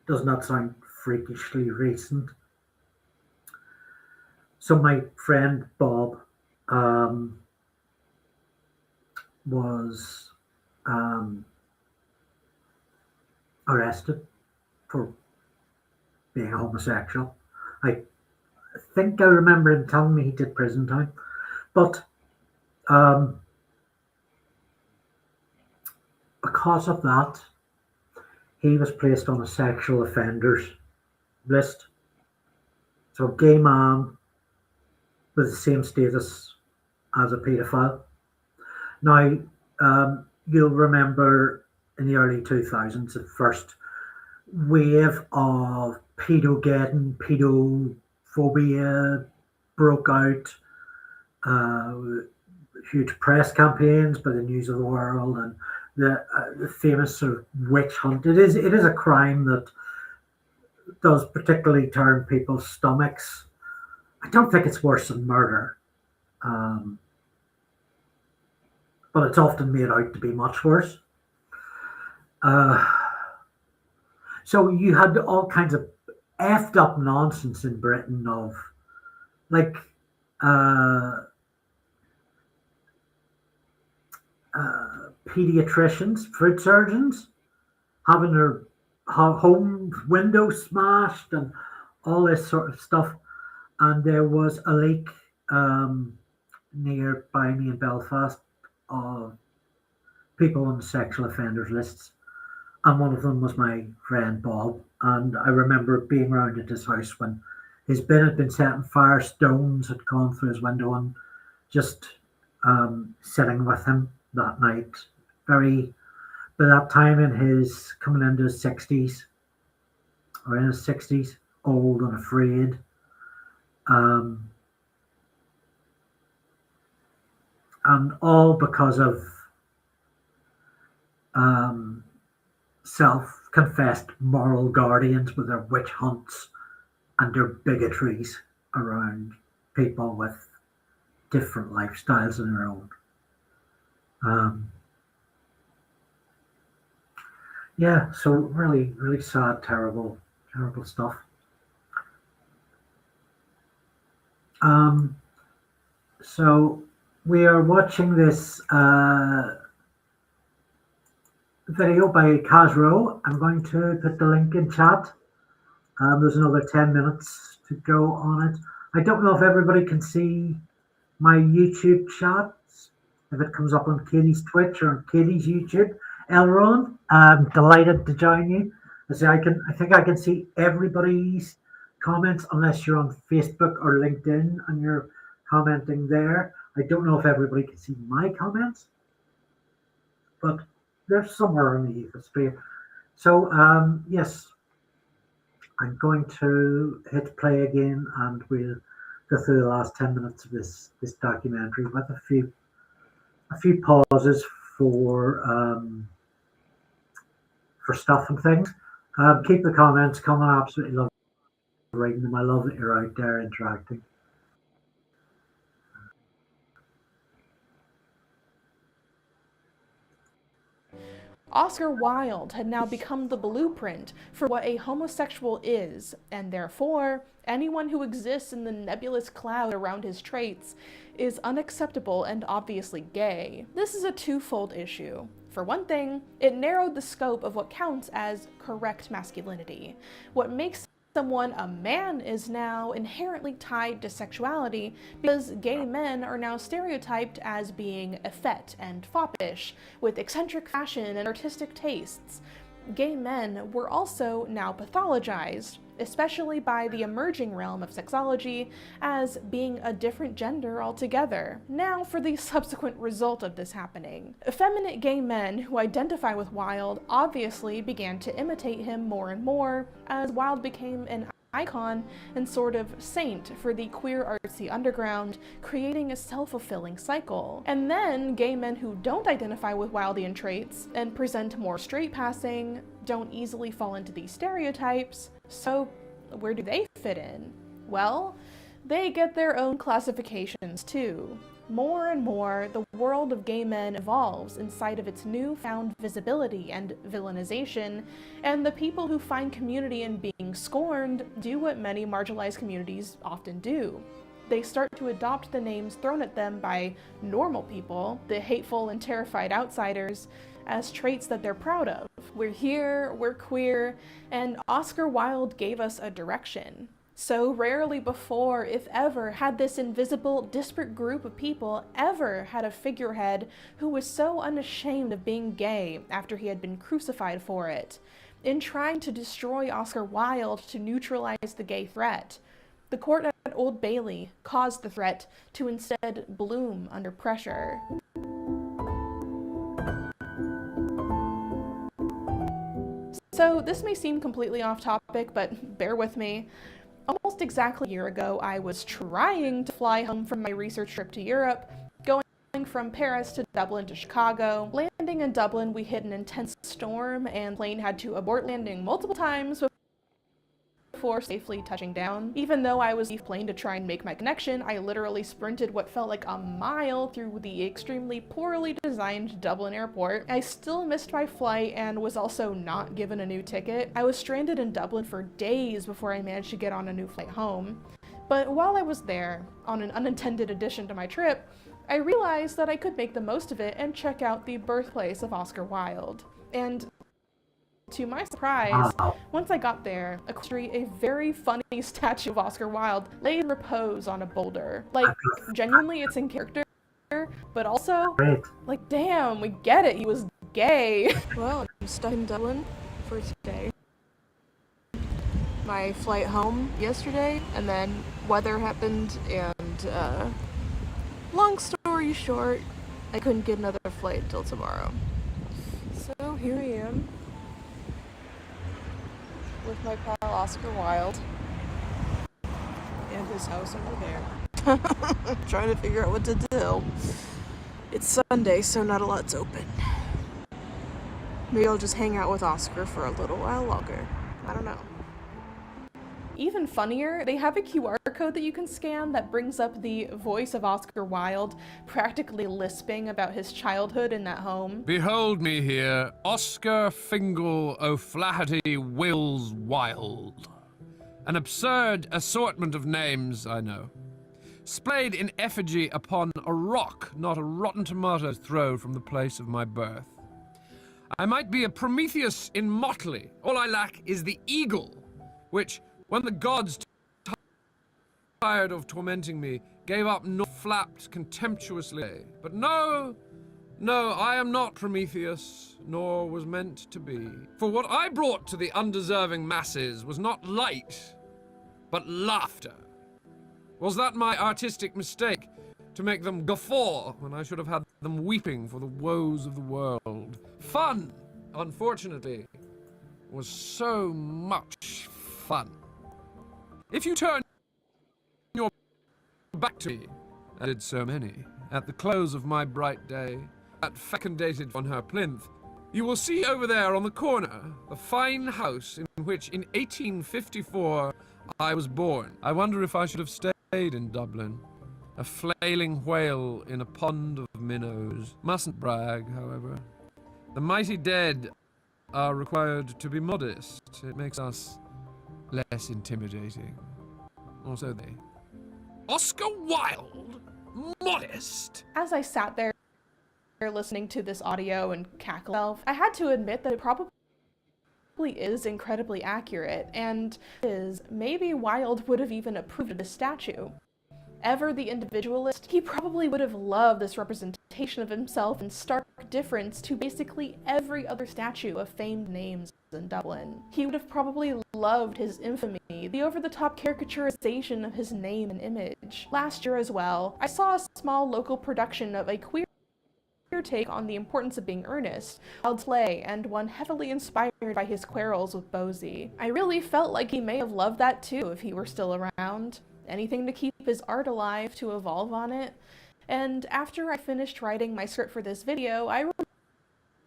Doesn't that sound freakishly recent? So my friend Bob was arrested for being a homosexual. I think I remember him telling me he did prison time, but because of that, he was placed on a sexual offenders list. So a gay man with the same status as a paedophile. Now, you'll remember in the early 2000s, the first wave of pedo-geddon, pedophobia broke out. Huge press campaigns by the News of the World and the famous sort of witch hunt. It is a crime that does particularly turn people's stomachs. I don't think it's worse than murder, but it's often made out to be much worse. So you had all kinds of effed up nonsense in Britain of like pediatricians, food surgeons, having their home windows smashed and all this sort of stuff. And there was a leak nearby me in Belfast of people on sexual offenders lists. And one of them was my friend Bob. And I remember being around at his house when his bin had been set on fire, stones had gone through his window, and just sitting with him that night. By that time coming into his 60s, or in his 60s, old and afraid. And all because of self-confessed moral guardians with their witch hunts and their bigotries around people with different lifestyles of their own. Yeah, so really, really sad, terrible stuff. So we are watching this video by Casro. I'm going to put the link in chat. There's another 10 minutes to go on it. I don't know if everybody can see my YouTube chats, if it comes up on Katie's Twitch or on Katie's YouTube. Elron, I'm delighted to join you. I think I can see everybody's comments unless you're on Facebook or LinkedIn and you're commenting there. I don't know if everybody can see my comments, but they're somewhere in the ethosphere. So yes, I'm going to hit play again, and we'll go through the last 10 minutes of this documentary with a few pauses for stuff and things. Keep the comments coming. I absolutely love reading them. I love that you're out there interacting. Oscar Wilde had now become the blueprint for what a homosexual is, and therefore, anyone who exists in the nebulous cloud around his traits is unacceptable and obviously gay. This is a twofold issue. For one thing, it narrowed the scope of what counts as correct masculinity. What makes someone a man is now inherently tied to sexuality, because gay men are now stereotyped as being effete and foppish, with eccentric fashion and artistic tastes. Gay men were also now pathologized, especially by the emerging realm of sexology, as being a different gender altogether. Now for the subsequent result of this happening. Effeminate gay men who identify with Wilde obviously began to imitate him more and more, as Wilde became an icon and sort of saint for the queer artsy underground, creating a self-fulfilling cycle. And then gay men who don't identify with Wildean traits and present more straight-passing don't easily fall into these stereotypes, so where do they fit in? Well, they get their own classifications too. More and more, the world of gay men evolves in sight of its newfound visibility and villainization, and the people who find community in being scorned do what many marginalized communities often do. They start to adopt the names thrown at them by normal people, the hateful and terrified outsiders, as traits that they're proud of. We're here, we're queer, and Oscar Wilde gave us a direction. So rarely before, if ever, had this invisible, disparate group of people ever had a figurehead who was so unashamed of being gay after he had been crucified for it. In trying to destroy Oscar Wilde to neutralize the gay threat, the court at Old Bailey caused the threat to instead bloom under pressure. So this may seem completely off topic, but bear with me. Almost exactly a year ago, I was trying to fly home from my research trip to Europe, going from Paris to Dublin to Chicago. Landing in Dublin, we hit an intense storm, and the plane had to abort landing multiple times before safely touching down. Even though I was on the plane to try and make my connection, I literally sprinted what felt like a mile through the extremely poorly designed Dublin airport. I still missed my flight and was also not given a new ticket. I was stranded in Dublin for days before I managed to get on a new flight home. But while I was there, on an unintended addition to my trip, I realized that I could make the most of it and check out the birthplace of Oscar Wilde. And to my surprise, once I got there, a very funny statue of Oscar Wilde lay in repose on a boulder. Like, genuinely, it's in character, but also, like, damn, we get it, he was gay. Well, I'm stuck in Dublin for today. My flight home yesterday, and then weather happened, and long story short, I couldn't get another flight until tomorrow. So here I am with my pal Oscar Wilde and his house over there. Trying to figure out what to do. It's Sunday, so not a lot's open. Maybe I'll just hang out with Oscar for a little while longer. I don't know. Even funnier, they have a QR code that you can scan that brings up the voice of Oscar Wilde, practically lisping about his childhood in that home. Behold me here, Oscar Fingal O'Flaherty Wills Wilde. An absurd assortment of names, I know. Splayed in effigy upon a rock, not a rotten tomato throw from the place of my birth. I might be a Prometheus in motley. All I lack is the eagle, which, when the gods, tired of tormenting me, gave up nor flapped contemptuously. But no, I am not Prometheus, nor was meant to be. For what I brought to the undeserving masses was not light, but laughter. Was that my artistic mistake, to make them guffaw when I should have had them weeping for the woes of the world? Fun, unfortunately, was so much fun. If you turn your back to me, I did so many, at the close of my bright day, that fecundated on her plinth, you will see over there on the corner the fine house in which in 1854 I was born. I wonder if I should have stayed in Dublin. A flailing whale in a pond of minnows. Mustn't brag, however. The mighty dead are required to be modest. It makes us less intimidating. Also they. Oscar Wilde? Modest? As I sat there listening to this audio and cackle, I had to admit that it probably is incredibly accurate, and maybe Wilde would have even approved of the statue. Ever the individualist, he probably would have loved this representation of himself in stark difference to basically every other statue of famed names in Dublin. He would have probably loved his infamy, the over-the-top caricaturization of his name and image. Last year as well, I saw a small local production of a queer take on the importance of being earnest, Wilde's play, and one heavily inspired by his quarrels with Bosie. I really felt like he may have loved that too if he were still around. Anything to keep his art alive, to evolve on it. And after I finished writing my script for this video, I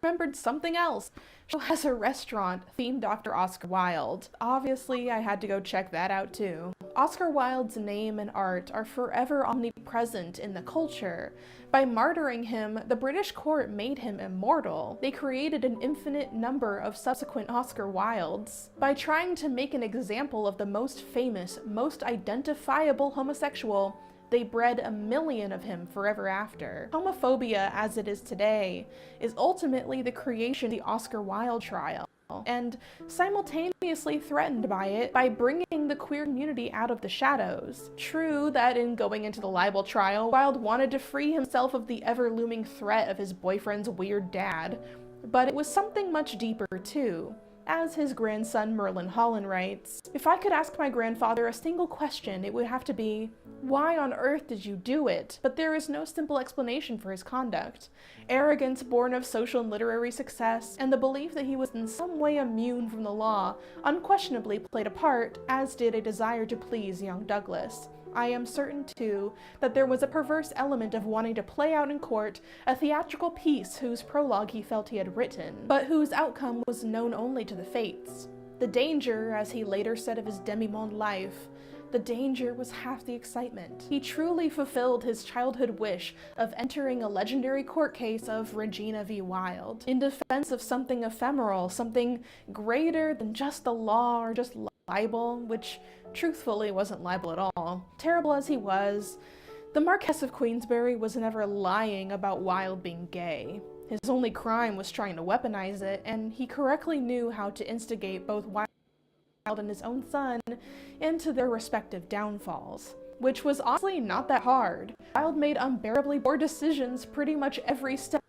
remembered something else. She has a restaurant themed after Oscar Wilde. Obviously, I had to go check that out too. Oscar Wilde's name and art are forever omnipresent in the culture. By martyring him, the British court made him immortal. They created an infinite number of subsequent Oscar Wildes. By trying to make an example of the most famous, most identifiable homosexual, they bred a million of him forever after. Homophobia, as it is today, is ultimately the creation of the Oscar Wilde trial, and simultaneously threatened by it by bringing the queer community out of the shadows. True that in going into the libel trial, Wilde wanted to free himself of the ever-looming threat of his boyfriend's weird dad, but it was something much deeper too. As his grandson Merlin Holland writes, "If I could ask my grandfather a single question, it would have to be, why on earth did you do it? But there is no simple explanation for his conduct. Arrogance born of social and literary success, and the belief that he was in some way immune from the law, unquestionably played a part, as did a desire to please young Douglas. I am certain, too, that there was a perverse element of wanting to play out in court a theatrical piece whose prologue he felt he had written, but whose outcome was known only to the fates. The danger, as he later said of his demi-monde life, the danger was half the excitement. He truly fulfilled his childhood wish of entering a legendary court case of Regina v. Wilde, in defense of something ephemeral, something greater than just the law or just libel, which truthfully wasn't libel at all. Terrible as he was, The Marquess of Queensberry was never lying about Wilde being gay. His only crime was trying to weaponize it, and he correctly knew how to instigate both Wilde and his own son into their respective downfalls, which was honestly not that hard. Wilde made unbearably poor decisions pretty much every step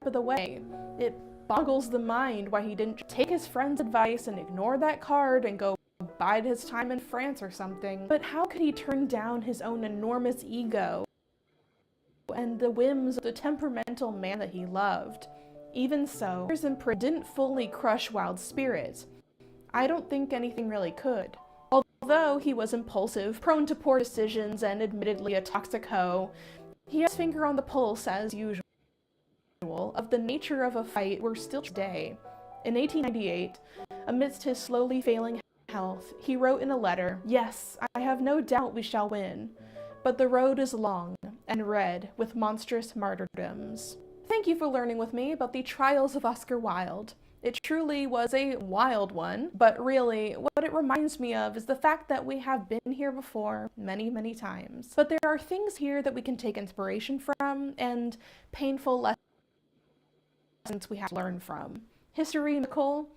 of the way. It boggles the mind why he didn't take his friend's advice and ignore that card and go bide his time in France or something. But how could he turn down his own enormous ego and the whims of the temperamental man that he loved? Even so, years in prison didn't fully crush Wilde's spirit. I don't think anything really could. Although he was impulsive, prone to poor decisions, and admittedly a toxic hoe, he had his finger on the pulse, as usual, of the nature of a fight we're still today. In 1898, amidst his slowly failing health, he wrote in a letter, "Yes, I have no doubt we shall win, but the road is long and red with monstrous martyrdoms." Thank you for learning with me about the trials of Oscar Wilde. It truly was a wild one, but really, what it reminds me of is the fact that we have been here before many, many times. But there are things here that we can take inspiration from, and painful lessons we have to learn from. History, Nicole,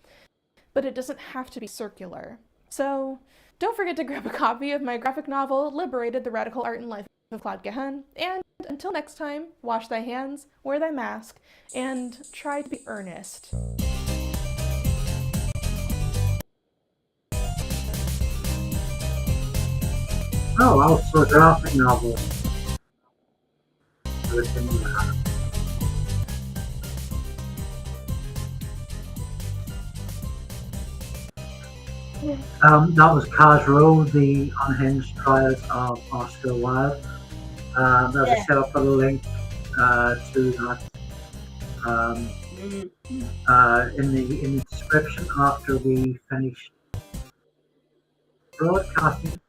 but it doesn't have to be circular. So, don't forget to grab a copy of my graphic novel, Liberated: The Radical Art and Life of Claude Gahan, and until next time, wash thy hands, wear thy mask, and try to be earnest. Oh, also a graphic novel. That was Casro, The Unhinged Trials of Oscar Wilde. There's a set up a link to that in the description after we finish broadcasting.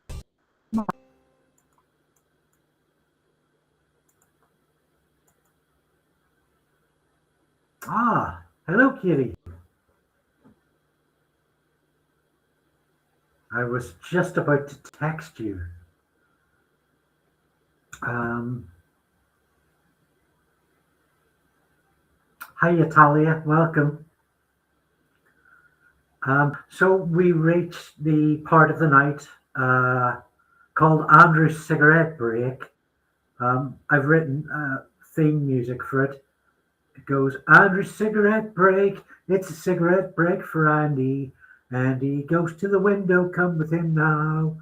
Ah, hello, Kitty. I was just about to text you. Hi, Natalia. Welcome. So we reached the part of the night called Andree's Cigarette Break. I've written theme music for it. It goes, Andrew's cigarette break. It's a cigarette break for Andy. Andy goes to the window, come with him now.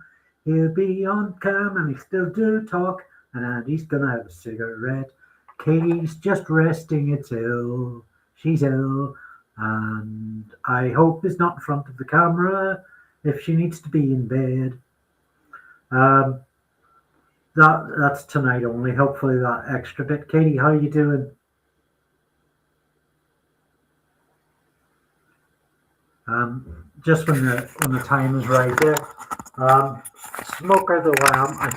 He'll be on cam and he still do talk. And Andy's gonna have a cigarette. Katie's just resting, it's ill. She's ill. And I hope is not in front of the camera if she needs to be in bed. That's tonight only. Hopefully that extra bit. Katie, how are you doing? Just when the time is right there. Smoker though I am, I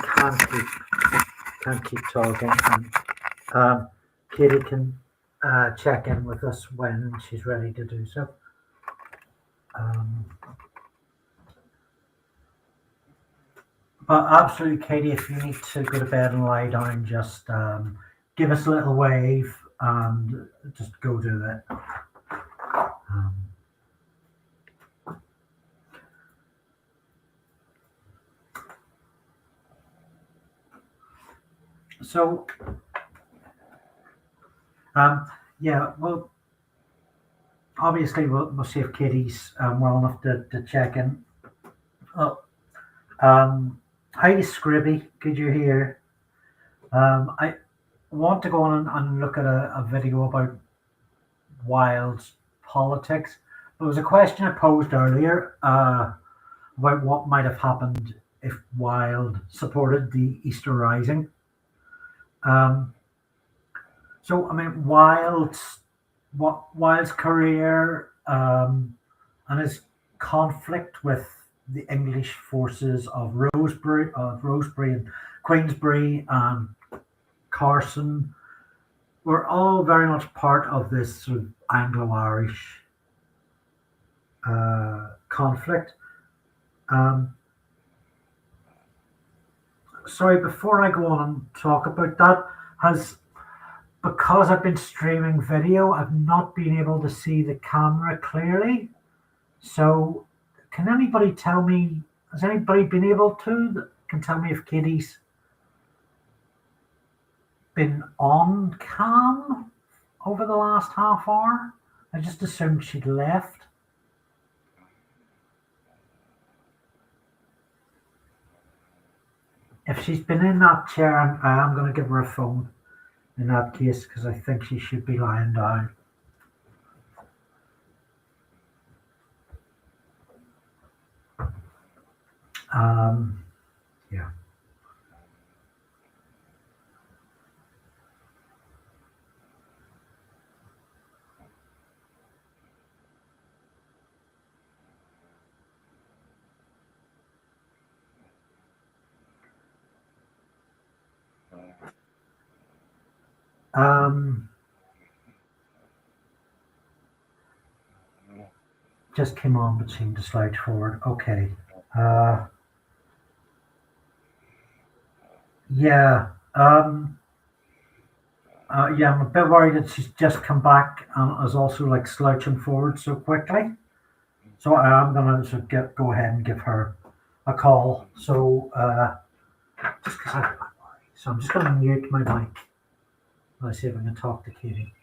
can't keep talking. And Katie can check in with us when she's ready to do so. But absolutely, Katie, if you need to go to bed and lie down, just give us a little wave and just go do it. So, yeah, well, obviously we'll see if Katie's well enough to check in. Oh, hi, Scribby, could you hear? I want to go on and look at a video about Wilde's politics. There was a question I posed earlier about what might have happened if Wilde supported the Easter Rising. So I mean, Wilde's career and his conflict with the English forces of Rosebery and Queensberry and Carson were all very much part of this sort of Anglo-Irish conflict. sorry, before I go on and talk about that, because I've been streaming video, I've not been able to see the camera clearly. So, can anybody tell me? Has anybody been able to? That can tell me if Katie's been on cam over the last half hour? I just assumed she'd left. If she's been in that chair, I am going to give her a phone in that case, because I think she should be lying down. Yeah. Just came on but seemed to slide forward. Okay. Yeah. Yeah, I'm a bit worried that she's just come back and is also like slouching forward so quickly. So I am gonna sort of go ahead and give her a call. So just because I'm worried. So I'm just gonna mute my mic. Let's see if I can talk to Katie.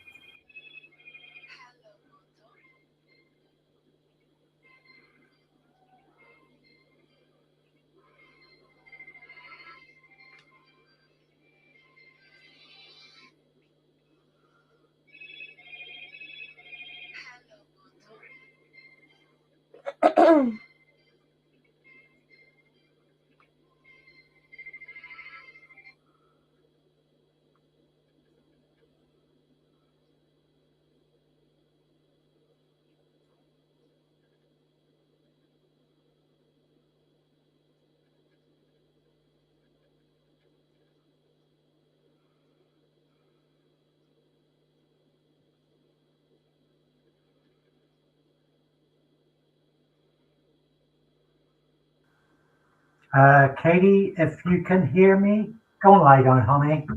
Katie, if you can hear me, go and lie down, honey.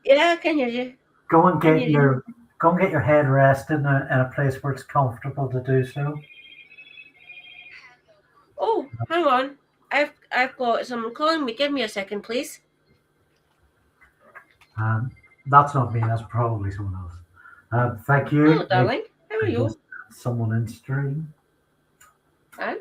Yeah, I can hear you. Go and get your head rested in a place where it's comfortable to do so. Oh, hang on. I've got someone calling me. Give me a second, please. That's not me. That's probably someone else. Thank you. Hello, darling. How are you? Someone in stream. Hi.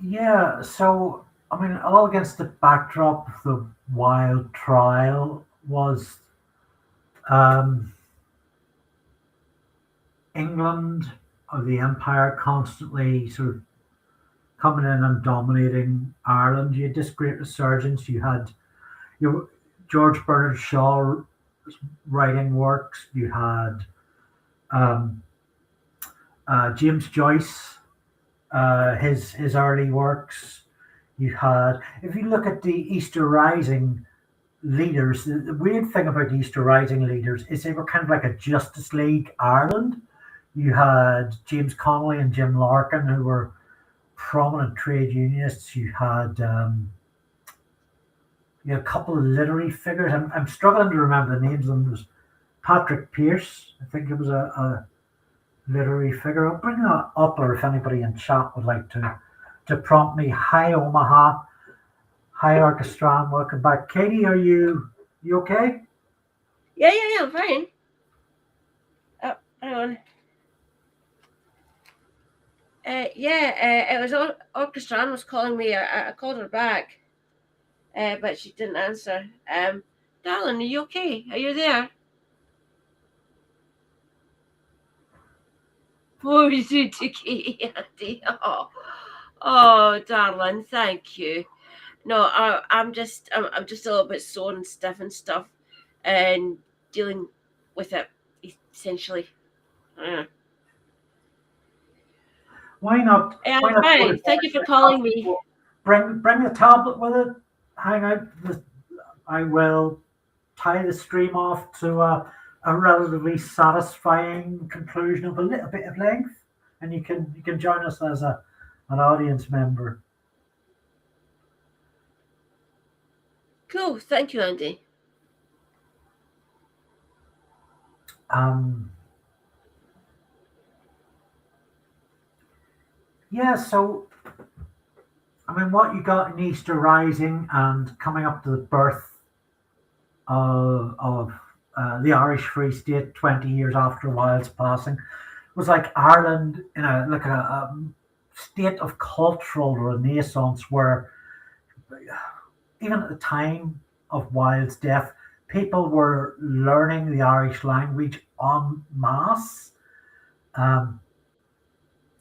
Yeah, so I mean, all against the backdrop of the Wilde trial was England or the Empire constantly sort of coming in and dominating Ireland. You had this great resurgence. You had George Bernard Shaw writing works. You had James Joyce, his early works. You had, if you look at the Easter Rising leaders, the weird thing about the Easter Rising leaders is they were kind of like a Justice League Ireland. You had James Connolly and Jim Larkin, who were prominent trade unionists. You had a couple of literary figures. I'm struggling to remember the names of them. There was Patrick Pearse, I think it was a literary figure. I'll bring that up, or if anybody in chat would like to prompt me. Hi Omaha, hi Orchestra, welcome back. Katie, are you okay? Yeah, I'm fine. Oh, hang on. It was Orchestra was calling me. I called her back, but she didn't answer. Darling, are you okay? Are you there? Oh, you do, Katie. Oh, darling, thank you. No, I'm just a little bit sore and stiff and stuff, and dealing with it essentially. Why not? Yeah, Why not go fine. to Thank you for bed? calling me. Bring the tablet with it. Hang out. I will tie the stream off to a relatively satisfying conclusion of a little bit of length, and you can join us as an audience member. Cool. Thank you, Andy. Yeah, so I mean, what you got in Easter Rising and coming up to the birth of the Irish Free State 20 years after Wilde's passing was like Ireland in a state of cultural renaissance where even at the time of Wilde's death, people were learning the Irish language en masse.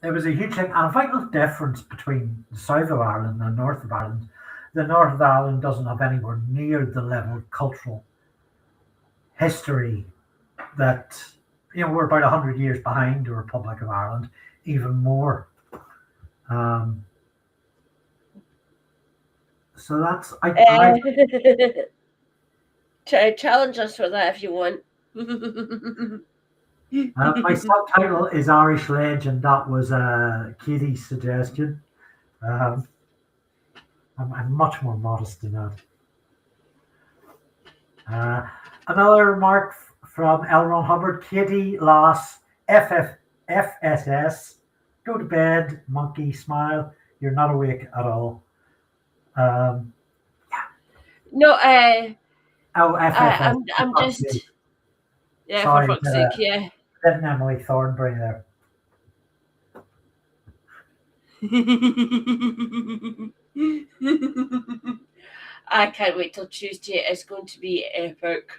There was a huge thing, and a vital difference between the south of Ireland and the north of Ireland. The north of Ireland doesn't have anywhere near the level of cultural history that, we're about 100 years behind the Republic of Ireland, even more. So that's challenge us for that if you want. my subtitle is Irish Legend. That was Katie's suggestion. I'm much more modest than that. Another remark from L. Ron Hubbard. Katie Lass, FSS. Go to bed, monkey smile. You're not awake at all. No, FFS. I'm just. Yeah, Sorry, for fuck's sake, yeah. Didn't Emily Thornbury there. I can't wait till Tuesday. It's going to be epic.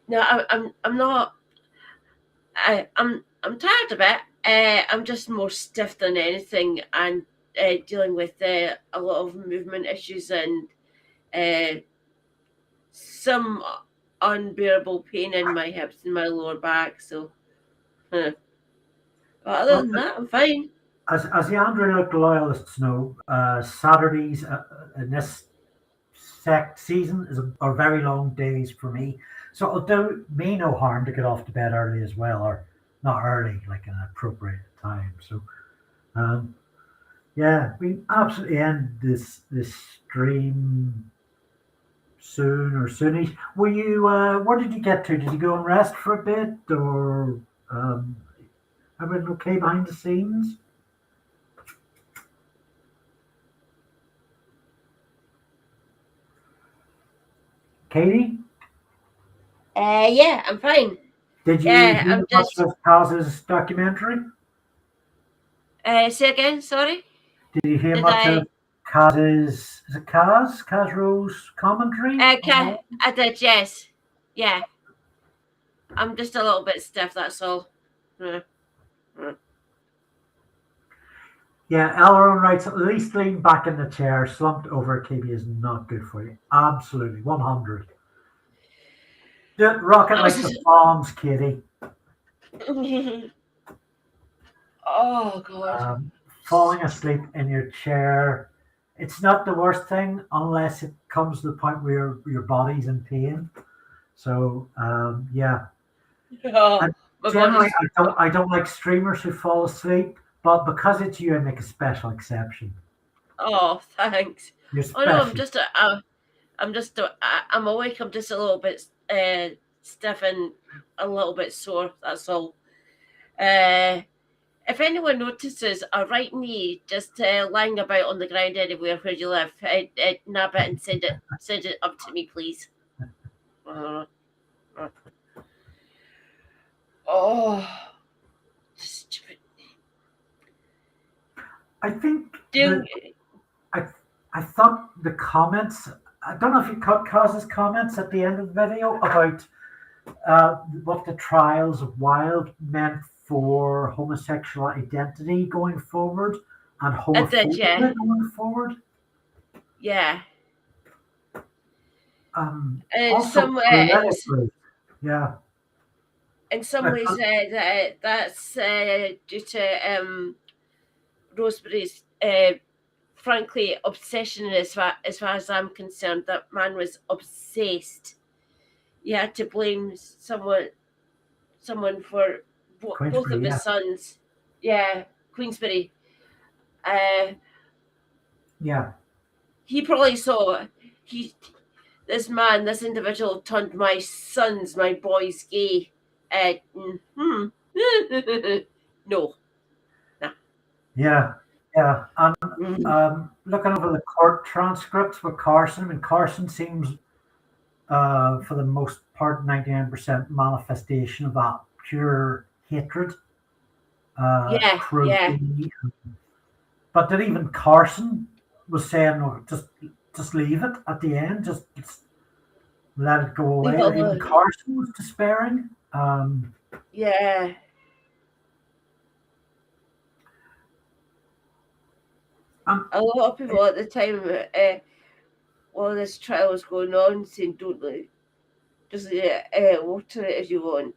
No, I'm not. I'm tired of it. I'm just more stiff than anything, and dealing with a lot of movement issues and some unbearable pain in my hips and my lower back. So, but other than that, I'm fine. As the Andree loyalists know, Saturdays in this season are very long days for me. So it'll do me no harm to get off to bed early as well, or not early, like an appropriate time. So, we absolutely end this stream soon or soonish. Were you? Where did you get to? Did you go and rest for a bit, or everything okay behind the scenes? Katie? Yeah, I'm fine. Did you watch Kaz's documentary? Say again, sorry? Did you hear much of Kaz's, is it Kaz Rose commentary? I did, yes. Yeah. I'm just a little bit stiff, that's all. Yeah, Elron writes, at least lean back in the chair, slumped over a kiwi is not good for you. Absolutely, 100. Just rock it like the bombs, Kitty. Oh, God. Falling asleep in your chair, it's not the worst thing unless it comes to the point where your body's in pain. So, yeah. Oh, generally, I don't like streamers who fall asleep, but because it's you, I make a special exception. Oh, thanks. You're Oh no, I'm awake. I'm just a little bit stiff and a little bit sore. That's all. If anyone notices a right knee just lying about on the ground anywhere where you live, nab it and send it up to me, please. Oh, stupid. I think I thought the comments, I don't know if you caught Kaz's comments at the end of the video about what the trials of Wilde meant for homosexual identity going forward and homophobia going forward. Yeah. Also politically, yeah. in some ways, that's due to Rosemary's, frankly, obsession. As far as I'm concerned, that man was obsessed. You had to blame someone for both of Queensberry, his sons. Yeah, Queensberry. Yeah. He probably saw this individual turned my boys gay. No. Yeah. And looking over the court transcripts with Carson, and Carson seems, for the most part, 99% manifestation of that pure hatred. Cruelty. But that even Carson was saying, "No, just leave it at the end. Just let it go away." Even Carson was despairing. Yeah. A lot of people at the time, while this trial was going on, saying, "Don't just water it if you want."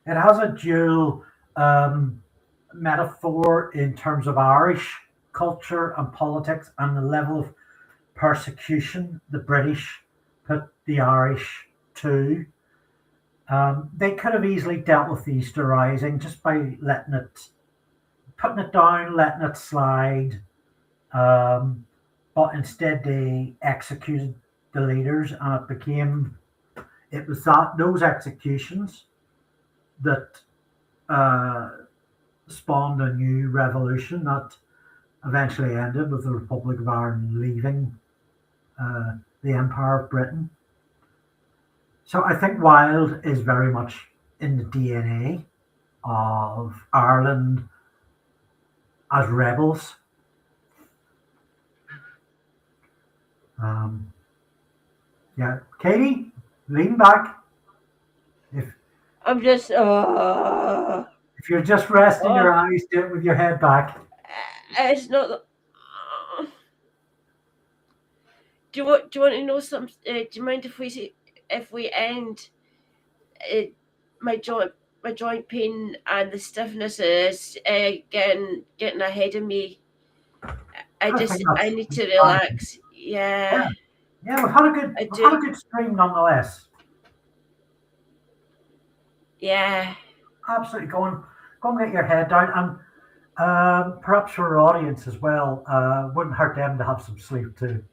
It has a dual metaphor in terms of Irish culture and politics and the level of persecution the British put the Irish to. They could have easily dealt with the Easter Rising just by putting it down, letting it slide. But instead they executed the leaders, and it was those executions that spawned a new revolution that eventually ended with the Republic of Ireland leaving the Empire of Britain. So I think Wilde is very much in the DNA of Ireland as rebels. Yeah, Katie, lean back. I'm just. If you're just resting your eyes, do it with your head back. It's not. Do you want to know something? Do you mind if we end? My joint pain and the stiffness is getting ahead of me. I need to relax. Yeah. Yeah, we've had a good stream nonetheless. Yeah. Absolutely. Go and get your head down, and perhaps for our audience as well, wouldn't hurt them to have some sleep too.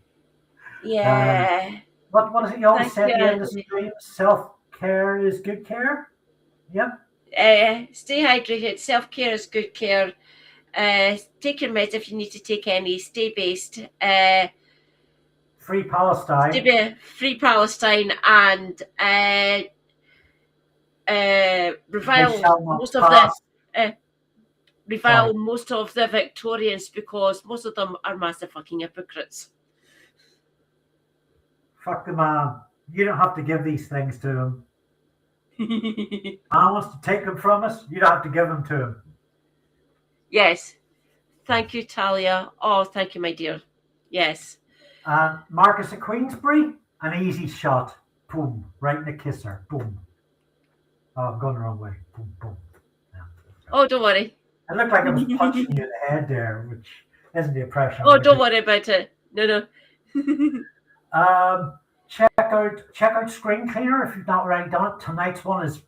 Yeah. What is it you always said at the end of the stream? Self-care is good care? Yep. Stay hydrated. Self-care is good care. Take your meds if you need to take any. Stay based. Free Palestine. Free Palestine, and revile most of the Victorians, because most of them are massive fucking hypocrites. Fuck the man. You don't have to give these things to him. Man wants to take them from us. You don't have to give them to him. Yes. Thank you, Talia. Oh, thank you, my dear. Yes. And Marcus of Queensberry, an easy shot. Boom. Right in the kisser. Boom. Oh, I'm going the wrong way. Boom, boom. Yeah. Oh, don't worry. It looked like I was punching you in the head there, which isn't the impression. Oh, don't worry about it. No. Check out Screen Cleaner if you've not already done it. Tonight's one is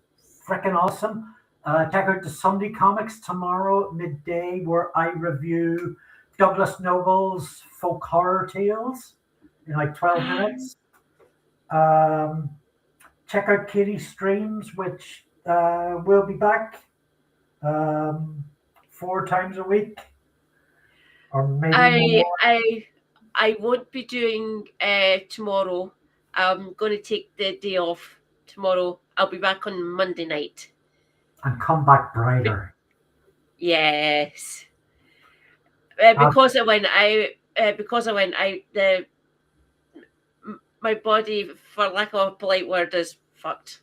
freaking awesome. Check out the Sunday Comics tomorrow at midday, where I review Douglas Noble's folk horror tales in like 12 minutes. Check out Katie's streams, which will be back 4 times a week, or maybe more. I won't be doing tomorrow. I'm going to take the day off tomorrow. I'll be back on Monday night. And come back brighter. Yes. Because I went out, my body, for lack of a polite word, is fucked.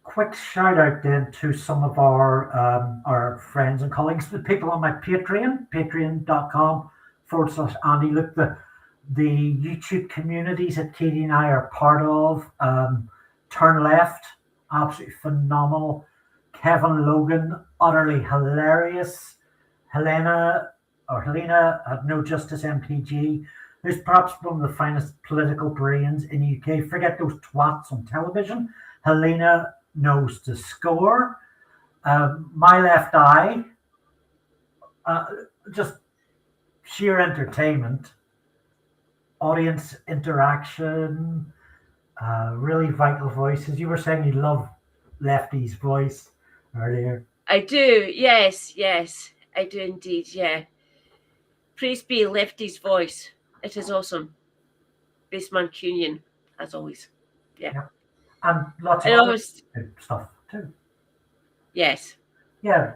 Quick shout out then to some of our friends and colleagues, the people on my Patreon, patreon.com/ /Andy. Look, the YouTube communities that Katie and I are part of, Turn Left, absolutely phenomenal. Kevin Logan, utterly hilarious. Helena at No Justice MPG, who's perhaps one of the finest political brains in the UK. Forget those twats on television. Helena knows the score. My Left Eye, just sheer entertainment, audience interaction, really vital voices. You were saying you love Lefty's voice earlier. I do, yes, I do indeed, yeah. Praise be Lefty's voice. It is awesome. Bass Mancunian, as always. Yeah. And lots of And other always, good stuff too. yes. Yeah.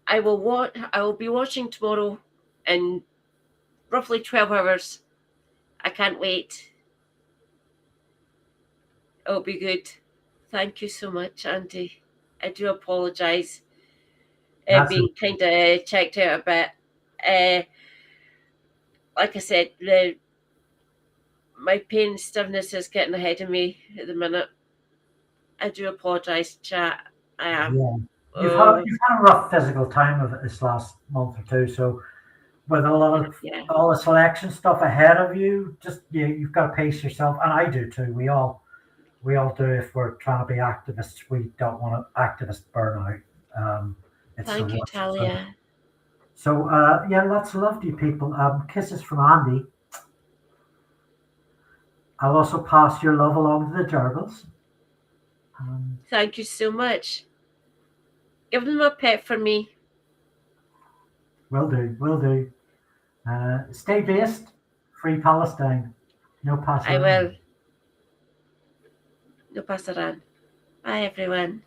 I will be watching tomorrow in roughly 12 hours. I can't wait. It'll be good. Thank you so much, Andy. I do apologise. Being kind of checked out a bit. Like I said, my pain and stiffness is getting ahead of me at the minute. I do apologise, chat. I am. Yeah. You've had a rough physical time of it this last month or two, so with a lot of all the selection stuff ahead of you, just you've got to pace yourself, and I do too. We all do. If we're trying to be activists, we don't want activist burnout. Thank you, Talia. So lots of love to you people. Kisses from Andy. I'll also pass your love along to the Gerbils. Thank you so much. Give them a pet for me. Will do. Stay based. Free Palestine. No pass. I will. No pasaran. Bye, everyone.